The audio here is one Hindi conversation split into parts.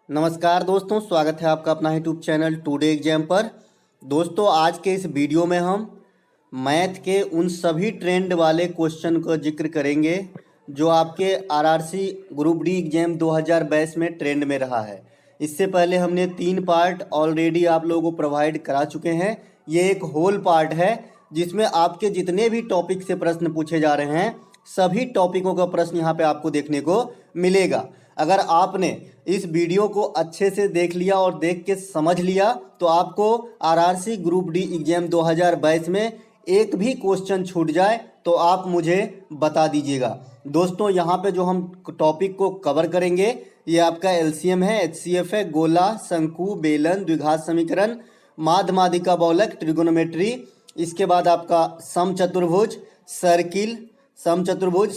नमस्कार दोस्तों, स्वागत है आपका अपना यूट्यूब चैनल टुडे एग्जाम पर। दोस्तों, आज के इस वीडियो में हम मैथ के उन सभी ट्रेंड वाले क्वेश्चन का जिक्र करेंगे जो आपके आरआरसी ग्रुप डी एग्जाम 2022 में ट्रेंड में रहा है। इससे पहले हमने 3 पार्ट ऑलरेडी आप लोगों को प्रोवाइड करा चुके हैं। ये एक होल पार्ट है जिसमें आपके जितने भी टॉपिक से प्रश्न पूछे जा रहे हैं सभी टॉपिकों का प्रश्न यहाँ पे आपको देखने को मिलेगा। अगर आपने इस वीडियो को अच्छे से देख लिया और देख के समझ लिया तो आपको आरआरसी ग्रुप डी एग्जाम 2022 में एक भी क्वेश्चन छूट जाए तो आप मुझे बता दीजिएगा। दोस्तों, यहाँ पे जो हम टॉपिक को कवर करेंगे ये आपका एलसीएम है, एचसीएफ है, गोला, शंकु, बेलन, द्विघात समीकरण, माध्यमादिका बहुलक, ट्रिगोनोमेट्री। इसके बाद आपका समचतुर्भुज,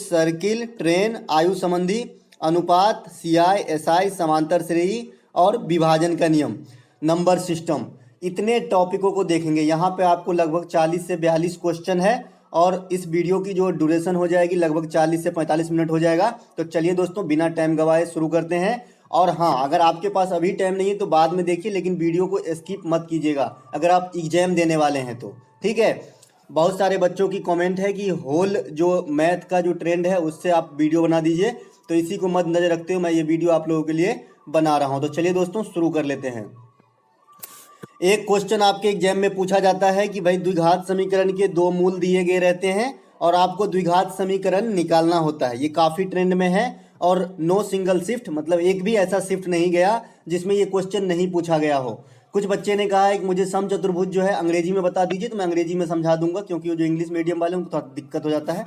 सर्किल, ट्रेन, आयु संबंधी, अनुपात, सीआई, एसआई, समांतर श्रेणी और विभाजन का नियम, नंबर सिस्टम, इतने टॉपिकों को देखेंगे। यहाँ पे आपको लगभग 40 से 42 क्वेश्चन है और इस वीडियो की जो ड्यूरेशन हो जाएगी लगभग 40 से 45 मिनट हो जाएगा। तो चलिए दोस्तों, बिना टाइम गवाए शुरू करते हैं। और हाँ, अगर आपके पास अभी टाइम नहीं है तो बाद में देखिए, लेकिन वीडियो को स्किप मत कीजिएगा अगर आप एग्जाम देने वाले हैं तो, ठीक है। बहुत सारे बच्चों की कमेंट है कि होल जो मैथ का जो ट्रेंड है उससे आप वीडियो बना दीजिए, तो इसी को मद्देनजर रखते हुए मैं ये वीडियो आप लोगों के लिए बना रहा हूं। तो चलिए दोस्तों, शुरू कर लेते हैं। एक क्वेश्चन आपके एग्जाम में पूछा जाता है कि भाई द्विघात समीकरण के 2 मूल दिए गए रहते हैं और आपको द्विघात समीकरण निकालना होता है। ये काफ़ी ट्रेंड में है और नो सिंगल शिफ्ट, मतलब एक भी ऐसा शिफ्ट नहीं गया जिसमें ये क्वेश्चन नहीं पूछा गया हो। कुछ बच्चे ने कहा है कि मुझे समचतुर्भुज जो है अंग्रेजी में बता दीजिए, तो मैं अंग्रेजी में समझा दूंगा क्योंकि जो इंग्लिश मीडियम वाले उनको थोड़ा दिक्कत हो जाता है।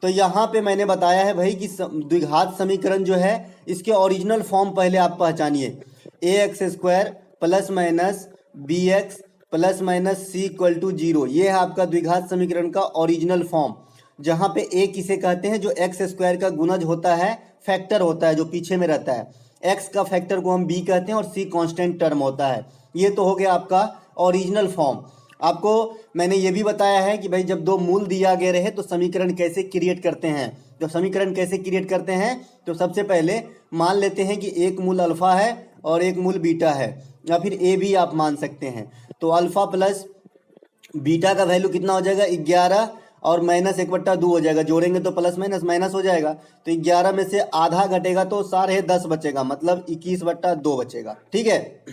तो यहाँ पे मैंने बताया है भाई कि द्विघात समीकरण जो है इसके ओरिजिनल फॉर्म पहले आप पहचानिए। ax² plus minus bx plus minus c equal to 0, ये है आपका द्विघात समीकरण का ओरिजिनल फॉर्म। जहाँ पे a किसे कहते हैं, जो x² का गुणज होता है, फैक्टर होता है जो पीछे में रहता है। x का फैक्टर को हम b कहते हैं और c कांस्टेंट टर्म होता है। ये तो हो गया आपका ओरिजिनल फॉर्म। आपको मैंने ये भी बताया है कि भाई जब 2 मूल दिया गया रहे तो समीकरण कैसे क्रिएट करते हैं। तो समीकरण कैसे क्रिएट करते हैं, तो सबसे पहले मान लेते हैं कि एक मूल अल्फा है और एक मूल बीटा है, या फिर ए भी आप मान सकते हैं। तो अल्फा प्लस बीटा का वैल्यू कितना हो जाएगा, 11 और माइनस 1/2 हो जाएगा। जोड़ेंगे तो प्लस माइनस माइनस हो जाएगा। तो 11 में से आधा घटेगा तो 10.5 बचेगा, मतलब 21/2 बचेगा, ठीक है।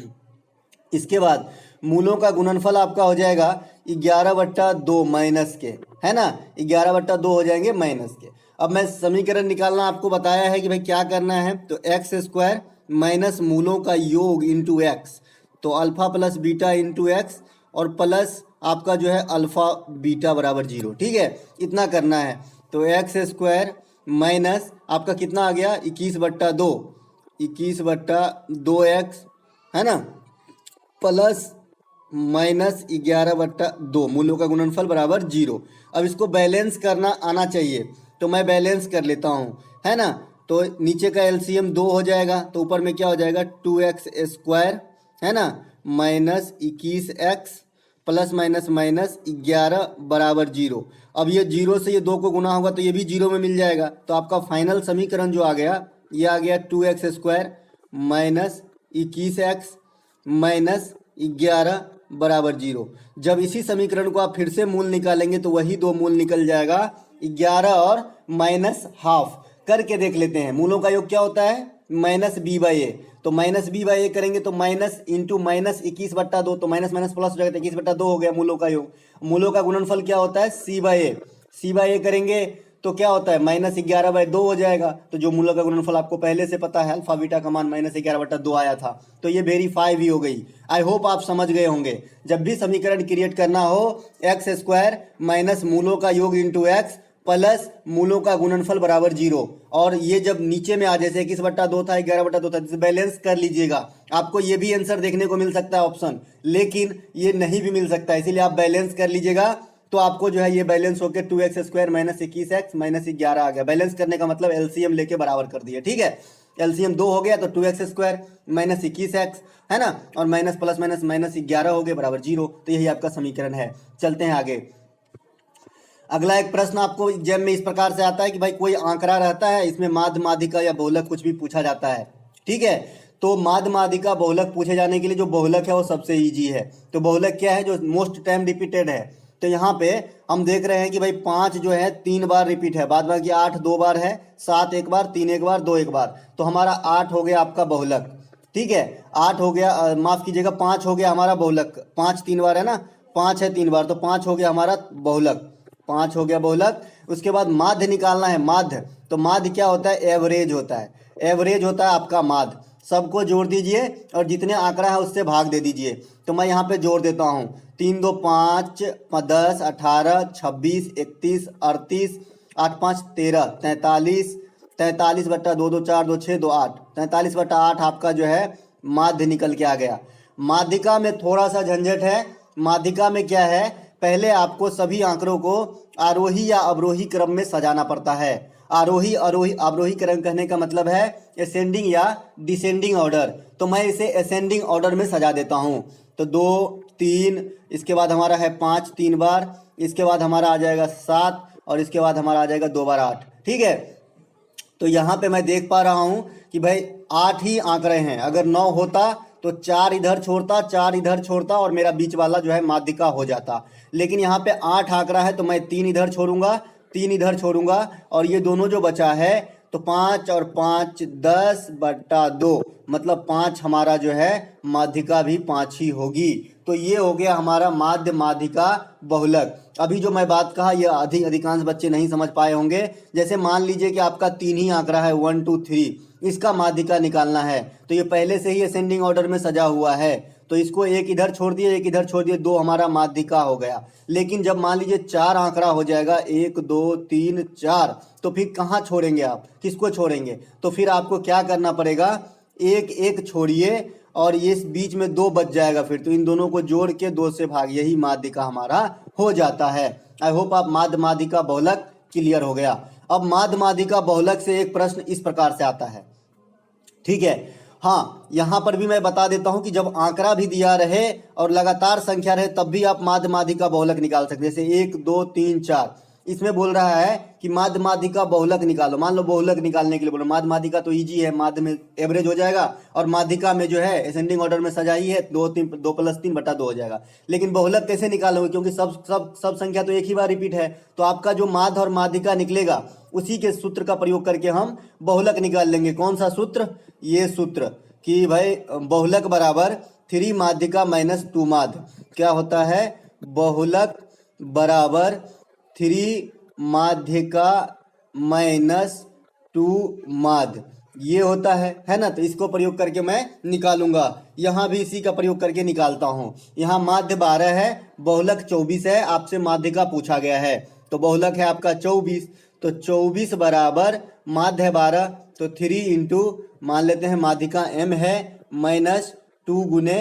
इसके बाद मूलों का गुणनफल आपका हो जाएगा 11/2 माइनस के, है ना, 11/2 हो जाएंगे माइनस के। अब मैं समीकरण निकालना आपको बताया है कि भाई क्या करना है, तो x² माइनस मूलों का योग इंटू एक्स, तो alpha plus beta into x और प्लस आपका जो है अल्फा बीटा बराबर 0, ठीक है, इतना करना है। तो x² माइनस आपका कितना आ गया, 21/2x, है ना, प्लस माइनस 11/2, मूलों का गुणनफल बराबर 0। अब इसको बैलेंस करना आना चाहिए, तो मैं बैलेंस कर लेता हूँ, है ना। तो नीचे का एलसीएम 2 हो जाएगा, तो ऊपर में क्या हो जाएगा, 2x², है ना, minus 21x plus minus minus 11 बराबर 0। अब ये 0 से ये 2 को गुना होगा तो ये भी 0 में मिल जाएगा। तो आपका फाइनल समीकरण जो आ गया, ये आ गया 2x² माइनस 21x माइनस 11 बराबर 0। जब इसी समीकरण को आप फिर से मूल निकालेंगे तो वही 2 मूल निकल जाएगा, 11 और माइनस हाफ। करके देख लेते हैं, मूलों का योग क्या होता है, माइनस b/a। तो माइनस b/a करेंगे तो माइनस इंटू माइनस 21/2, तो माइनस माइनस प्लस हो जाएगा, 21/2 हो गया मूलों का योग। मूलों का गुणनफल क्या होता है, c/a करेंगे तो क्या होता है, माइनस 11/2 हो जाएगा। तो जो मूलों का गुणनफल आपको पहले से पता है, अल्फा बीटा का मान माइनस 11/2 आया था, तो ये वेरीफाई भी हो गई। आई होप आप समझ गए होंगे। जब भी समीकरण क्रिएट करना हो, x² माइनस मूलों का योग इंटू एक्स प्लस मूलों का गुणनफल बराबर 0, और ये जब नीचे में आ, जैसे 21/2 था, 11/2 था, बैलेंस कर लीजिएगा। आपको ये भी आंसर देखने को मिल सकता है ऑप्शन, लेकिन ये नहीं भी मिल सकता है, इसीलिए आप बैलेंस कर लीजिएगा। तो आपको जो है ये बैलेंस होकर 2x² माइनस 21x माइनस 11 आ गया। बैलेंस करने का मतलब एलसीएम लेके बराबर कर दिए, ठीक है। एलसीएम 2 हो गया तो 2x² माइनस 21x, है ना, और माइनस प्लस माइनस माइनस 11 हो गए बराबर 0। तो यही आपका समीकरण है। चलते हैं आगे। अगला एक प्रश्न आपको एग्जाम में इस प्रकार से आता है कि भाई कोई आंकड़ा रहता है, इसमें माध्य, माध्यिका या बहुलक कुछ भी पूछा जाता है, ठीक है। तो माध्य माध्यिका बहुलक पूछे जाने के लिए जो बहुलक है वो सबसे इजी है। तो बहुलक क्या है, जो मोस्ट टाइम रिपीटेड है। तो यहाँ पे हम देख रहे हैं कि भाई 5 जो है 3 बार रिपीट है, बाद बाकी 8 2 बार है, 7 एक बार, 3 एक बार, 2 एक बार, तो हमारा 8 हो गया आपका बहुलक। ठीक है, 8 हो गया, माफ कीजिएगा 5 हो गया हमारा बहुलक। 5 3 बार है ना, 5 है 3 बार, तो 5 हो गया हमारा बहुलक, 5 हो गया बहुलक। उसके बाद माध्य निकालना है, माध्य। तो माध्य क्या होता है, एवरेज होता है, एवरेज होता है आपका माध्य। सबको जोड़ दीजिए और जितने आंकड़ा है उससे भाग दे दीजिए। तो मैं यहाँ पे जोड़ देता हूँ, 3 2 5 10 18 26 31 38 8 5 13 43, 43 बट्टा 2 2 4 2 6 2 8, 43 बट्टा 8 आपका जो है माध्य निकल के आ गया। माध्यिका में थोड़ा सा झंझट है। माध्यिका में क्या है, पहले आपको सभी आंकड़ों को आरोही या अवरोही क्रम में सजाना पड़ता है। आरोही आरोही अवरोही क्रम कहने का मतलब है असेंडिंग या डिसेंडिंग ऑर्डर। तो मैं इसे असेंडिंग ऑर्डर में सजा देता हूँ। तो 2 3, इसके बाद हमारा है 5 3 बार, इसके बाद हमारा आ जाएगा 7 और इसके बाद हमारा आ जाएगा 2 बार 8। ठीक है, तो यहाँ पे मैं देख पा रहा हूँ कि भाई 8 ही आंकड़े हैं। अगर 9 होता तो 4 इधर छोड़ता, 4 इधर छोड़ता और मेरा बीच वाला जो है माध्यिका हो जाता। लेकिन यहाँ पे 8 आंकड़ा है तो मैं 3 इधर छोड़ूंगा, 3 इधर छोड़ूंगा और ये दोनों जो बचा है तो 5 और 5 10 बट्टा 2, मतलब 5 हमारा जो है माध्यिका भी 5 ही होगी। तो ये हो गया हमारा माध्य माध्यिका बहुलक। अभी जो मैं बात कहा ये अधिकांश बच्चे नहीं समझ पाए होंगे। जैसे मान लीजिए कि आपका 3 ही आंकड़ा है 1 2 3, इसका माध्यिका निकालना है तो ये पहले से ही असेंडिंग ऑर्डर में सजा हुआ है, तो इसको एक इधर छोड़ दिए एक इधर छोड़ दिए, 2 हमारा माध्यिका हो गया। लेकिन जब मान लीजिए 4 आंकड़ा हो जाएगा 1 2 3 4, तो फिर कहाँ छोड़ेंगे आप, किसको छोड़ेंगे? तो फिर आपको क्या करना पड़ेगा, एक एक छोड़िए और ये बीच में 2 बच जाएगा फिर, तो इन दोनों को जोड़ के 2 से भाग, यही माध्यिका हमारा हो जाता है। आई होप आप माध्य माध्यिका बहुलक क्लियर हो गया। अब माध्य माध्यिका बहुलक से एक प्रश्न इस प्रकार से आता है। ठीक है, हाँ यहाँ पर भी मैं बता देता हूं कि जब आंकड़ा भी दिया रहे और लगातार संख्या रहे तब भी आप माध्य माध्यिका बहुलक निकाल सकते हैं। जैसे 1 2 3 4, इसमें बोल रहा है कि माध्य माध्यिका बहुलक निकालो। मान लो बहुलक निकालने के लिए बोलो, माध्य माध्यिका तो इजी है, माध्य में एवरेज हो जाएगा और माध्यिका में जो है असेंडिंग ऑर्डर में सजाई है 2 + 3 बटा 2 हो जाएगा। लेकिन बहुलक कैसे निकालोगे, क्योंकि सब संख्या तो एक ही बार रिपीट है, तो आपका जो माध्य और माध्यिका निकलेगा उसी के सूत्र का प्रयोग करके हम बहुलक निकाल लेंगे। कौन सा सूत्र, ये सूत्र कि भाई बहुलक बराबर 3 माध्यिका माइनस 2 माध्य। क्या होता है, बहुलक बराबर 3 माध्यिका माइनस 2 माध्य, ये होता है ना। तो इसको प्रयोग करके मैं निकालूंगा, यहाँ भी इसी का प्रयोग करके निकालता हूँ। यहाँ माध्य 12 है, बहुलक 24 है, आपसे माध्यिका पूछा गया है तो बहुलक है आपका 24। तो 24 बराबर माध्य है 12, तो 3 इंटू मान लेते हैं माध्यिका m है माइनस 2 गुने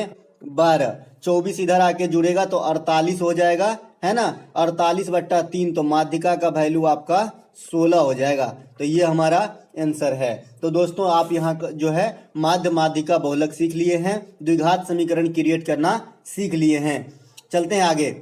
12, 24 इधर आके जुड़ेगा तो 48 हो जाएगा, है ना। 48 बट्टा 3, तो माध्यिका का वैल्यू आपका 16 हो जाएगा। तो ये हमारा आंसर है। तो दोस्तों आप यहाँ जो है माध्य माध्यिका बहुलक सीख लिए हैं, द्विघात समीकरण क्रिएट करना सीख लिए हैं। चलते हैं आगे।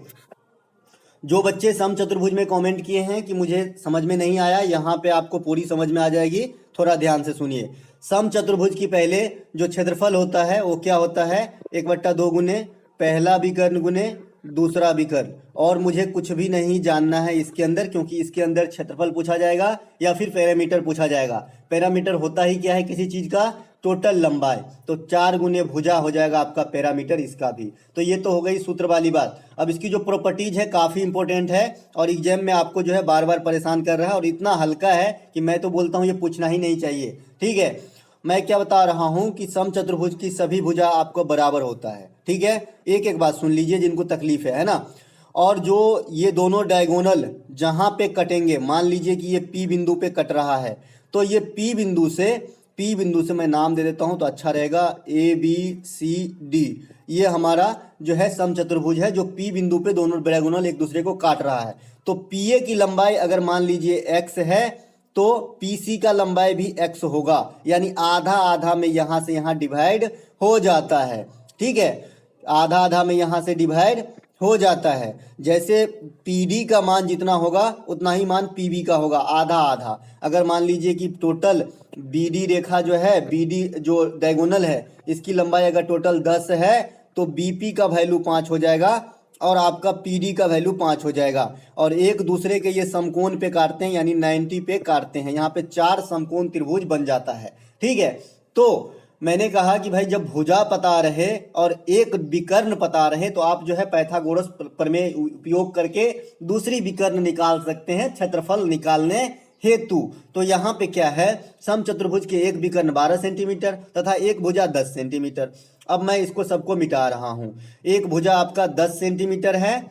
जो बच्चे समचतुर्भुज में कमेंट किए हैं कि मुझे समझ में नहीं आया, यहाँ पे आपको पूरी समझ में आ जाएगी, थोड़ा ध्यान से सुनिए। समचतुर्भुज की पहले जो क्षेत्रफल होता है वो क्या होता है, 1/2 गुने पहला विकर्ण गुने दूसरा विकर्ण, और मुझे कुछ भी नहीं जानना है इसके अंदर, क्योंकि इसके अंदर क्षेत्रफल पूछा जाएगा या फिर पैरामीटर पूछा जाएगा। पैरामीटर होता ही क्या है किसी चीज का, टोटल लंबाई, तो 4 गुने भुजा हो जाएगा आपका पैरामीटर इसका भी। तो ये तो हो गई सूत्र वाली बात। अब इसकी जो प्रॉपर्टीज है काफ़ी इंपॉर्टेंट है और एग्जाम में आपको जो है बार बार परेशान कर रहा है, और इतना हल्का है कि मैं तो बोलता हूँ ये पूछना ही नहीं चाहिए। ठीक है, मैं क्या बता रहा हूँ कि समचतुर्भुज की सभी भुजा आपको बराबर होता है। ठीक है, एक एक बात सुन लीजिए जिनको तकलीफ है ना। और जो ये दोनों डायगोनल जहाँ पे कटेंगे, मान लीजिए कि ये P बिंदु पे कट रहा है, तो ये P बिंदु से मैं नाम दे देता हूं तो अच्छा रहेगा, ABCD, ये हमारा जो है समचतुर्भुज है जो P बिंदु पे दोनों डायगोनल एक दूसरे को काट रहा है। तो PA की लंबाई अगर मान लीजिए x है तो PC का लंबाई भी x होगा, यानी आधा आधा में यहाँ से यहाँ डिवाइड हो जाता है। ठीक है, आधा आधा में यहाँ से डिवाइड हो जाता है। जैसे पीडी का मान जितना होगा उतना ही मान पीबी का होगा, आधा आधा। अगर मान लीजिए कि टोटल बीडी रेखा जो है, बीडी जो डायगोनल है, इसकी लंबाई अगर टोटल 10 है तो बीपी का वैल्यू 5 हो जाएगा और आपका पीडी का वैल्यू 5 हो जाएगा। और एक दूसरे के ये समकोण पे काटते हैं, यानी 90 पे काटते हैं। यहाँ पे 4 समकोण त्रिभुज बन जाता है। ठीक है, तो मैंने कहा कि भाई जब भुजा पता रहे और एक विकर्ण पता रहे तो आप जो है पाइथागोरस प्रमेय उपयोग करके दूसरी विकर्ण निकाल सकते हैं क्षेत्रफल निकालने हेतु। तो यहाँ पे क्या है, समचतुर्भुज के एक विकर्ण 12 सेंटीमीटर तथा एक भुजा 10 सेंटीमीटर। अब मैं इसको सबको मिटा रहा हूँ। एक भुजा आपका 10 सेंटीमीटर है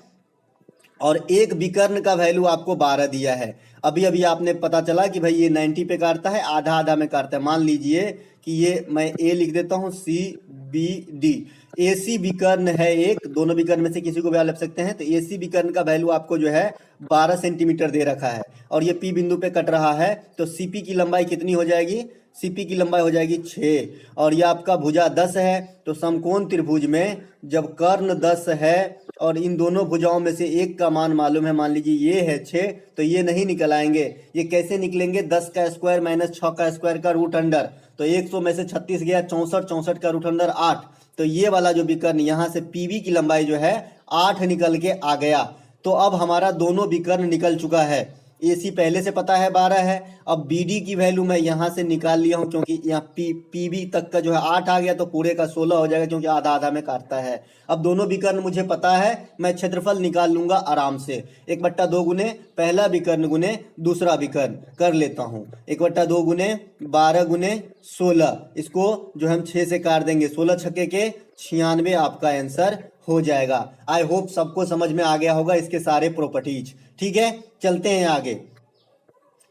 और एक विकर्ण का वैल्यू आपको 12 दिया है। अभी अभी आपने पता चला कि भाई ये 90 पे काटता है, आधा आधा में काटता है। मान लीजिए कि ये मैं ए लिख देता हूँ, सी बी डी। एसी विकर्ण है एक, दोनों विकर्ण में से किसी को भी आप लिख सकते हैं। तो एसी विकर्ण का वैल्यू आपको जो है 12 सेंटीमीटर दे रखा है और ये पी बिंदु पे कट रहा है। तो सीपी की लंबाई कितनी हो जाएगी, सीपी की लंबाई हो जाएगी 6 और ये आपका भुजा 10 है। तो समकोण त्रिभुज में जब कर्ण 10 है और इन दोनों भुजाओं में से एक का मान मालूम है, मान लीजिए ये है 6, तो ये नहीं निकल आएंगे। ये कैसे निकलेंगे, 10 का स्क्वायर माइनस 6 का स्क्वायर का रूट अंडर। तो 100 में से 36 गया, 64, 64 का रूट अंडर 8। तो ये वाला जो विकर्ण यहाँ से पीबी की लंबाई जो है 8 निकल के आ गया। तो अब हमारा दोनों विकर्ण निकल चुका है। एसी पहले से पता है 12 है। अब बीडी की वैल्यू मैं यहाँ से निकाल लिया हूँ, क्योंकि यहाँ पीबी तक का जो है 8 आ गया तो पूरे का 16 हो जाएगा, क्योंकि आधा आधा में काटता है। अब दोनों विकर्ण मुझे पता है, मैं क्षेत्रफल निकाल लूंगा आराम से। 1/2 गुने पहला विकर्ण गुने दूसरा विकर्ण कर लेता हूँ। 1/2 गुने 12 गुने 16, इसको जो हम 6 से काट देंगे, 16 छक्के के 96 आपका आंसर हो जाएगा। आई होप सबको समझ में आ गया होगा इसके सारे प्रॉपर्टीज। ठीक है, चलते हैं आगे।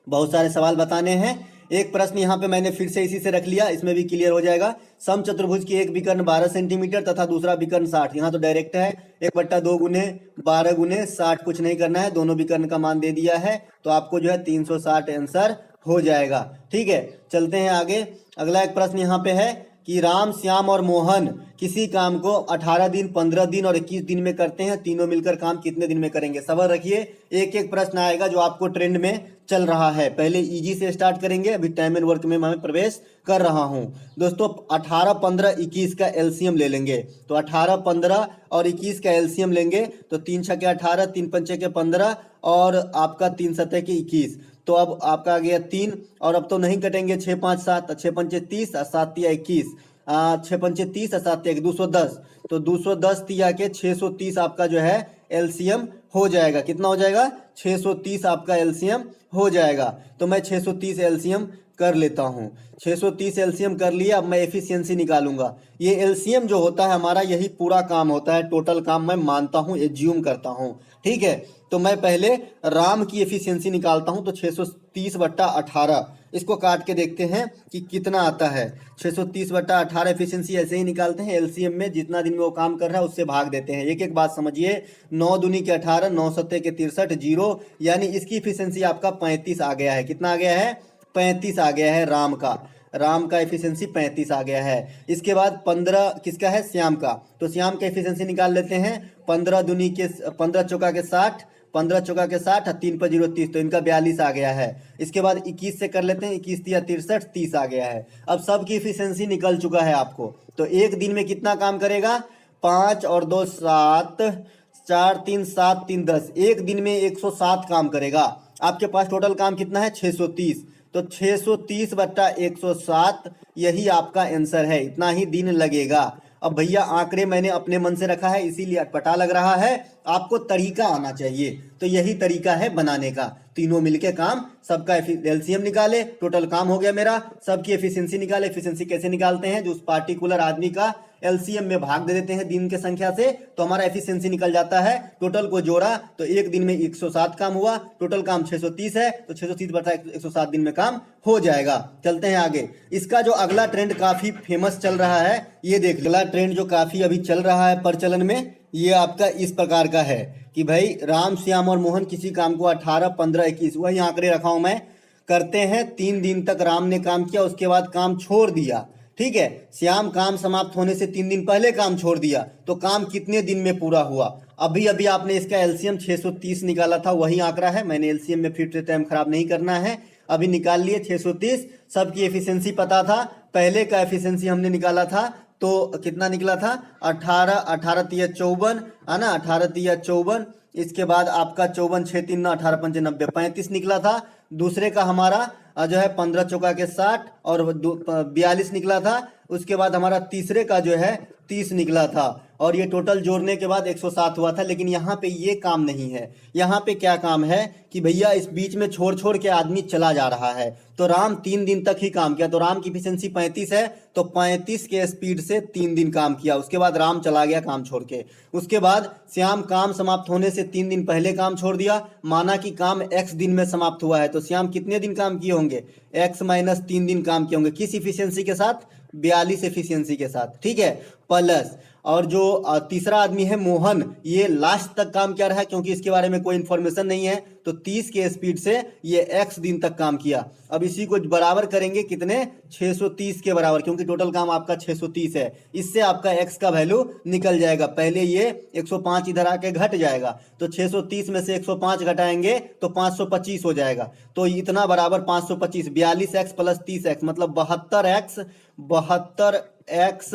बहुत सारे सवाल बताने हैं। एक प्रश्न यहाँ पे मैंने फिर से इसी से रख लिया, इसमें भी क्लियर हो जाएगा। समचतुर्भुज की एक विकर्ण 12 सेंटीमीटर तथा दूसरा विकर्ण 60। यहाँ तो डायरेक्ट है, 1/2 गुने 12 गुने 60, कुछ नहीं करना है, दोनों विकर्ण का मान दे दिया है तो आपको जो है 360 आंसर हो जाएगा। ठीक है, चलते हैं आगे। अगला एक प्रश्न यहाँ पे है कि राम, श्याम और मोहन किसी काम को 18 दिन, 15 दिन और 21 दिन में करते हैं। तीनों मिलकर काम कितने दिन में करेंगे। सबर रखिए, एक एक प्रश्न आएगा जो आपको ट्रेंड में चल रहा है। पहले इजी से स्टार्ट करेंगे, अभी टाइम एंड वर्क में मैं प्रवेश कर रहा हूं। दोस्तों 18, 15, 21 का एलसीएम ले लेंगे। तो 18, 15 और 21 का एलसीएम लेंगे तो 3 छक्के 18, 3 पंचे के 15 और आपका 3 सत्ते के 21। तो अब आपका आ गया 3 और अब तो नहीं कटेंगे, 6, 5, 7, 6 पंचे 30 और 7 तिया 21, 6 पंचे 30 और 7 तिया 210। तो 210 तिया के 630 आपका जो है एलसीएम हो जाएगा। कितना हो जाएगा, 630 आपका एलसीएम हो जाएगा। तो मैं 630 एलसीएम कर लेता हूँ। 630 एलसीएम कर लिया। अब मैं एफिशिएंसी निकालूंगा। ये एलसीएम जो होता है हमारा, यही पूरा काम होता है, टोटल काम मैं मानता हूँ, एज्यूम करता हूँ। ठीक है, तो मैं पहले राम की एफिशिएंसी निकालता हूं। तो 630/18, इसको काट के देखते हैं कि कितना आता है। 630/18 एफिशिएंसी ऐसे ही निकालते हैं, एलसीएम में जितना दिन में वो काम कर रहा है उससे भाग देते हैं। एक एक बात समझिए, 9 दूनी के 18, 9 सत्ते के 63, 0, यानी इसकी एफिशिएंसी आपका 35 आ गया है। कितना आ गया है, 35 आ गया है राम का एफिशिएंसी 35 आ गया है। इसके बाद 15 किसका है, श्याम का। तो श्याम का एफिशिएंसी निकाल लेते हैं। 15 दूनी के 15 चौका के 60, 15 चौका के 60, 3 पर 0 30, तो इनका 42 आ गया है। इसके बाद 21 से कर लेते हैं, 21 तिया 63, 30 आ गया है। अब सबकी एफिशिएंसी निकल चुका है आपको। तो एक दिन में कितना काम करेगा, 5 और 2 7, 4 3 7 3 10, एक दिन में 107 काम करेगा। आपके पास टोटल काम कितना है, 630। तो 630/107 यही आपका आंसर है, इतना ही दिन लगेगा। अब भैया आंकड़े मैंने अपने मन से रखा है इसीलिए अटपटा लग रहा है, आपको तरीका आना चाहिए। तो यही तरीका है बनाने का, तीनों मिलके काम, सबका एलसीएम निकाले, टोटल काम हो गया मेरा, सबकी एफिशिएंसी निकाले। एफिशिएंसी कैसे निकालते हैं, जो उस पार्टिकुलर आदमी का एलसीएम में भाग दे देते हैं दिन के संख्या से, तो हमारा एफिशिएंसी निकल जाता है। टोटल को जोड़ा तो एक दिन में 107 काम हुआ, टोटल काम 630 है, तो 630/107 दिन में काम हो जाएगा। चलते हैं आगे। इसका जो अगला ट्रेंड काफी फेमस चल रहा है, ये देख, अगला ट्रेंड जो काफी अभी चल रहा है प्रचलन में, ये आपका इस प्रकार का है कि भाई राम, श्याम और मोहन किसी काम को 18, 15, 21, वही आंकड़े रखा हूं मैं, करते हैं। 3 दिन तक राम ने काम किया, उसके बाद काम छोड़ दिया। ठीक है, श्याम काम समाप्त होने से 3 दिन पहले काम छोड़ दिया, तो काम कितने दिन में पूरा हुआ। अभी अभी आपने इसका एलसीएम 630 निकाला था, वही आंकड़ा है, मैंने एलसीएम में फिर से टाइम खराब नहीं करना है, अभी निकाल लिए 630। सबकी एफिशिएंसी पता था, पहले का एफिशिएंसी हमने निकाला था तो कितना निकला था, 18, 18 तिया 54 है ना, 18 तिया 54। इसके बाद आपका 54 6 3 9 18 5 90 35 निकला था। दूसरे का हमारा जो है 15 चौका के 60 और 42 निकला था। उसके बाद हमारा तीसरे का जो है 30 निकला था और ये टोटल जोड़ने के बाद 107 हुआ था। लेकिन यहाँ पे ये काम नहीं है, यहाँ पे क्या काम है कि भैया इस बीच में छोड़ छोड़ के आदमी चला जा रहा है। तो राम 3 दिन तक ही काम किया, तो राम की इफिशियंसी 35 है, तो 35 के स्पीड से 3 दिन काम किया। उसके बाद राम चला गया काम छोड़ के। उसके बाद श्याम काम समाप्त होने से 3 दिन पहले काम छोड़ दिया, माना कि काम x दिन में समाप्त हुआ है, तो श्याम कितने दिन काम किए होंगे, x माइनस 3 दिन काम किए होंगे। किस इफिशियंसी के साथ, 42 एफिशिएंसी के साथ, ठीक है, प्लस। और जो तीसरा आदमी है मोहन, ये लास्ट तक काम किया रहा है क्योंकि इसके बारे में कोई इंफॉर्मेशन नहीं है, तो 30 के स्पीड से ये x दिन तक काम किया। अब इसी को बराबर करेंगे कितने, 630 के बराबर, क्योंकि टोटल काम आपका 630 है। इससे आपका x का वैल्यू निकल जाएगा। पहले ये 105 इधर आके घट जाएगा, तो 630 में से 105 घटाएंगे तो 525 हो जाएगा। तो इतना बराबर 525, 42x प्लस 30x मतलब 72x, 72x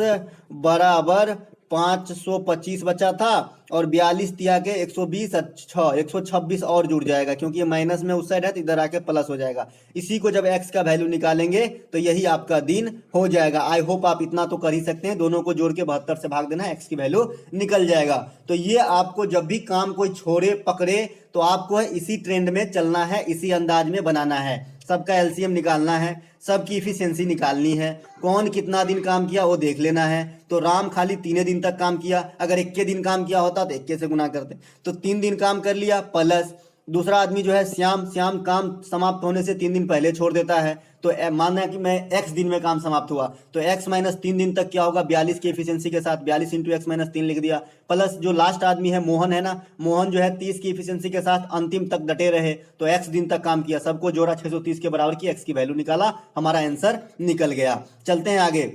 बराबर 525 बचा था, और 42 तिया के 120 126 और जुड़ जाएगा, क्योंकि ये माइनस में उस साइड है तो इधर आके प्लस हो जाएगा। इसी को जब x का वैल्यू निकालेंगे तो यही आपका दिन हो जाएगा। आई होप आप इतना तो कर ही सकते हैं, दोनों को जोड़ के 72 से भाग देना, x की वैल्यू निकल जाएगा। तो ये आपको जब भी काम कोई छोड़े पकड़े तो आपको है इसी ट्रेंड में चलना है, इसी अंदाज में बनाना है। सबका एलसीएम निकालना है, सबकी इफिशियंसी निकालनी है, कौन कितना दिन काम किया वो देख लेना है। तो राम खाली 3 दिन तक काम किया, अगर 21 दिन काम किया होता तो 21 से गुना करते, तो 3 दिन काम कर लिया। प्लस दूसरा आदमी जो है श्याम, श्याम काम समाप्त होने से 3 दिन पहले छोड़ देता है, तो माना कि मैं x दिन में काम समाप्त हुआ, तो x माइनस 3 दिन तक क्या होगा, 42 की एफिशिएंसी के साथ 42 इंटू एक्स माइनस 3 लिख दिया। प्लस जो लास्ट आदमी है मोहन है ना, मोहन जो है 30 की एफिशिएंसी के साथ अंतिम तक डटे रहे, तो x दिन तक काम किया, सबको जोड़ा 630 के बराबर की x की वैल्यू निकाला, हमारा आंसर निकल गया। चलते हैं आगे।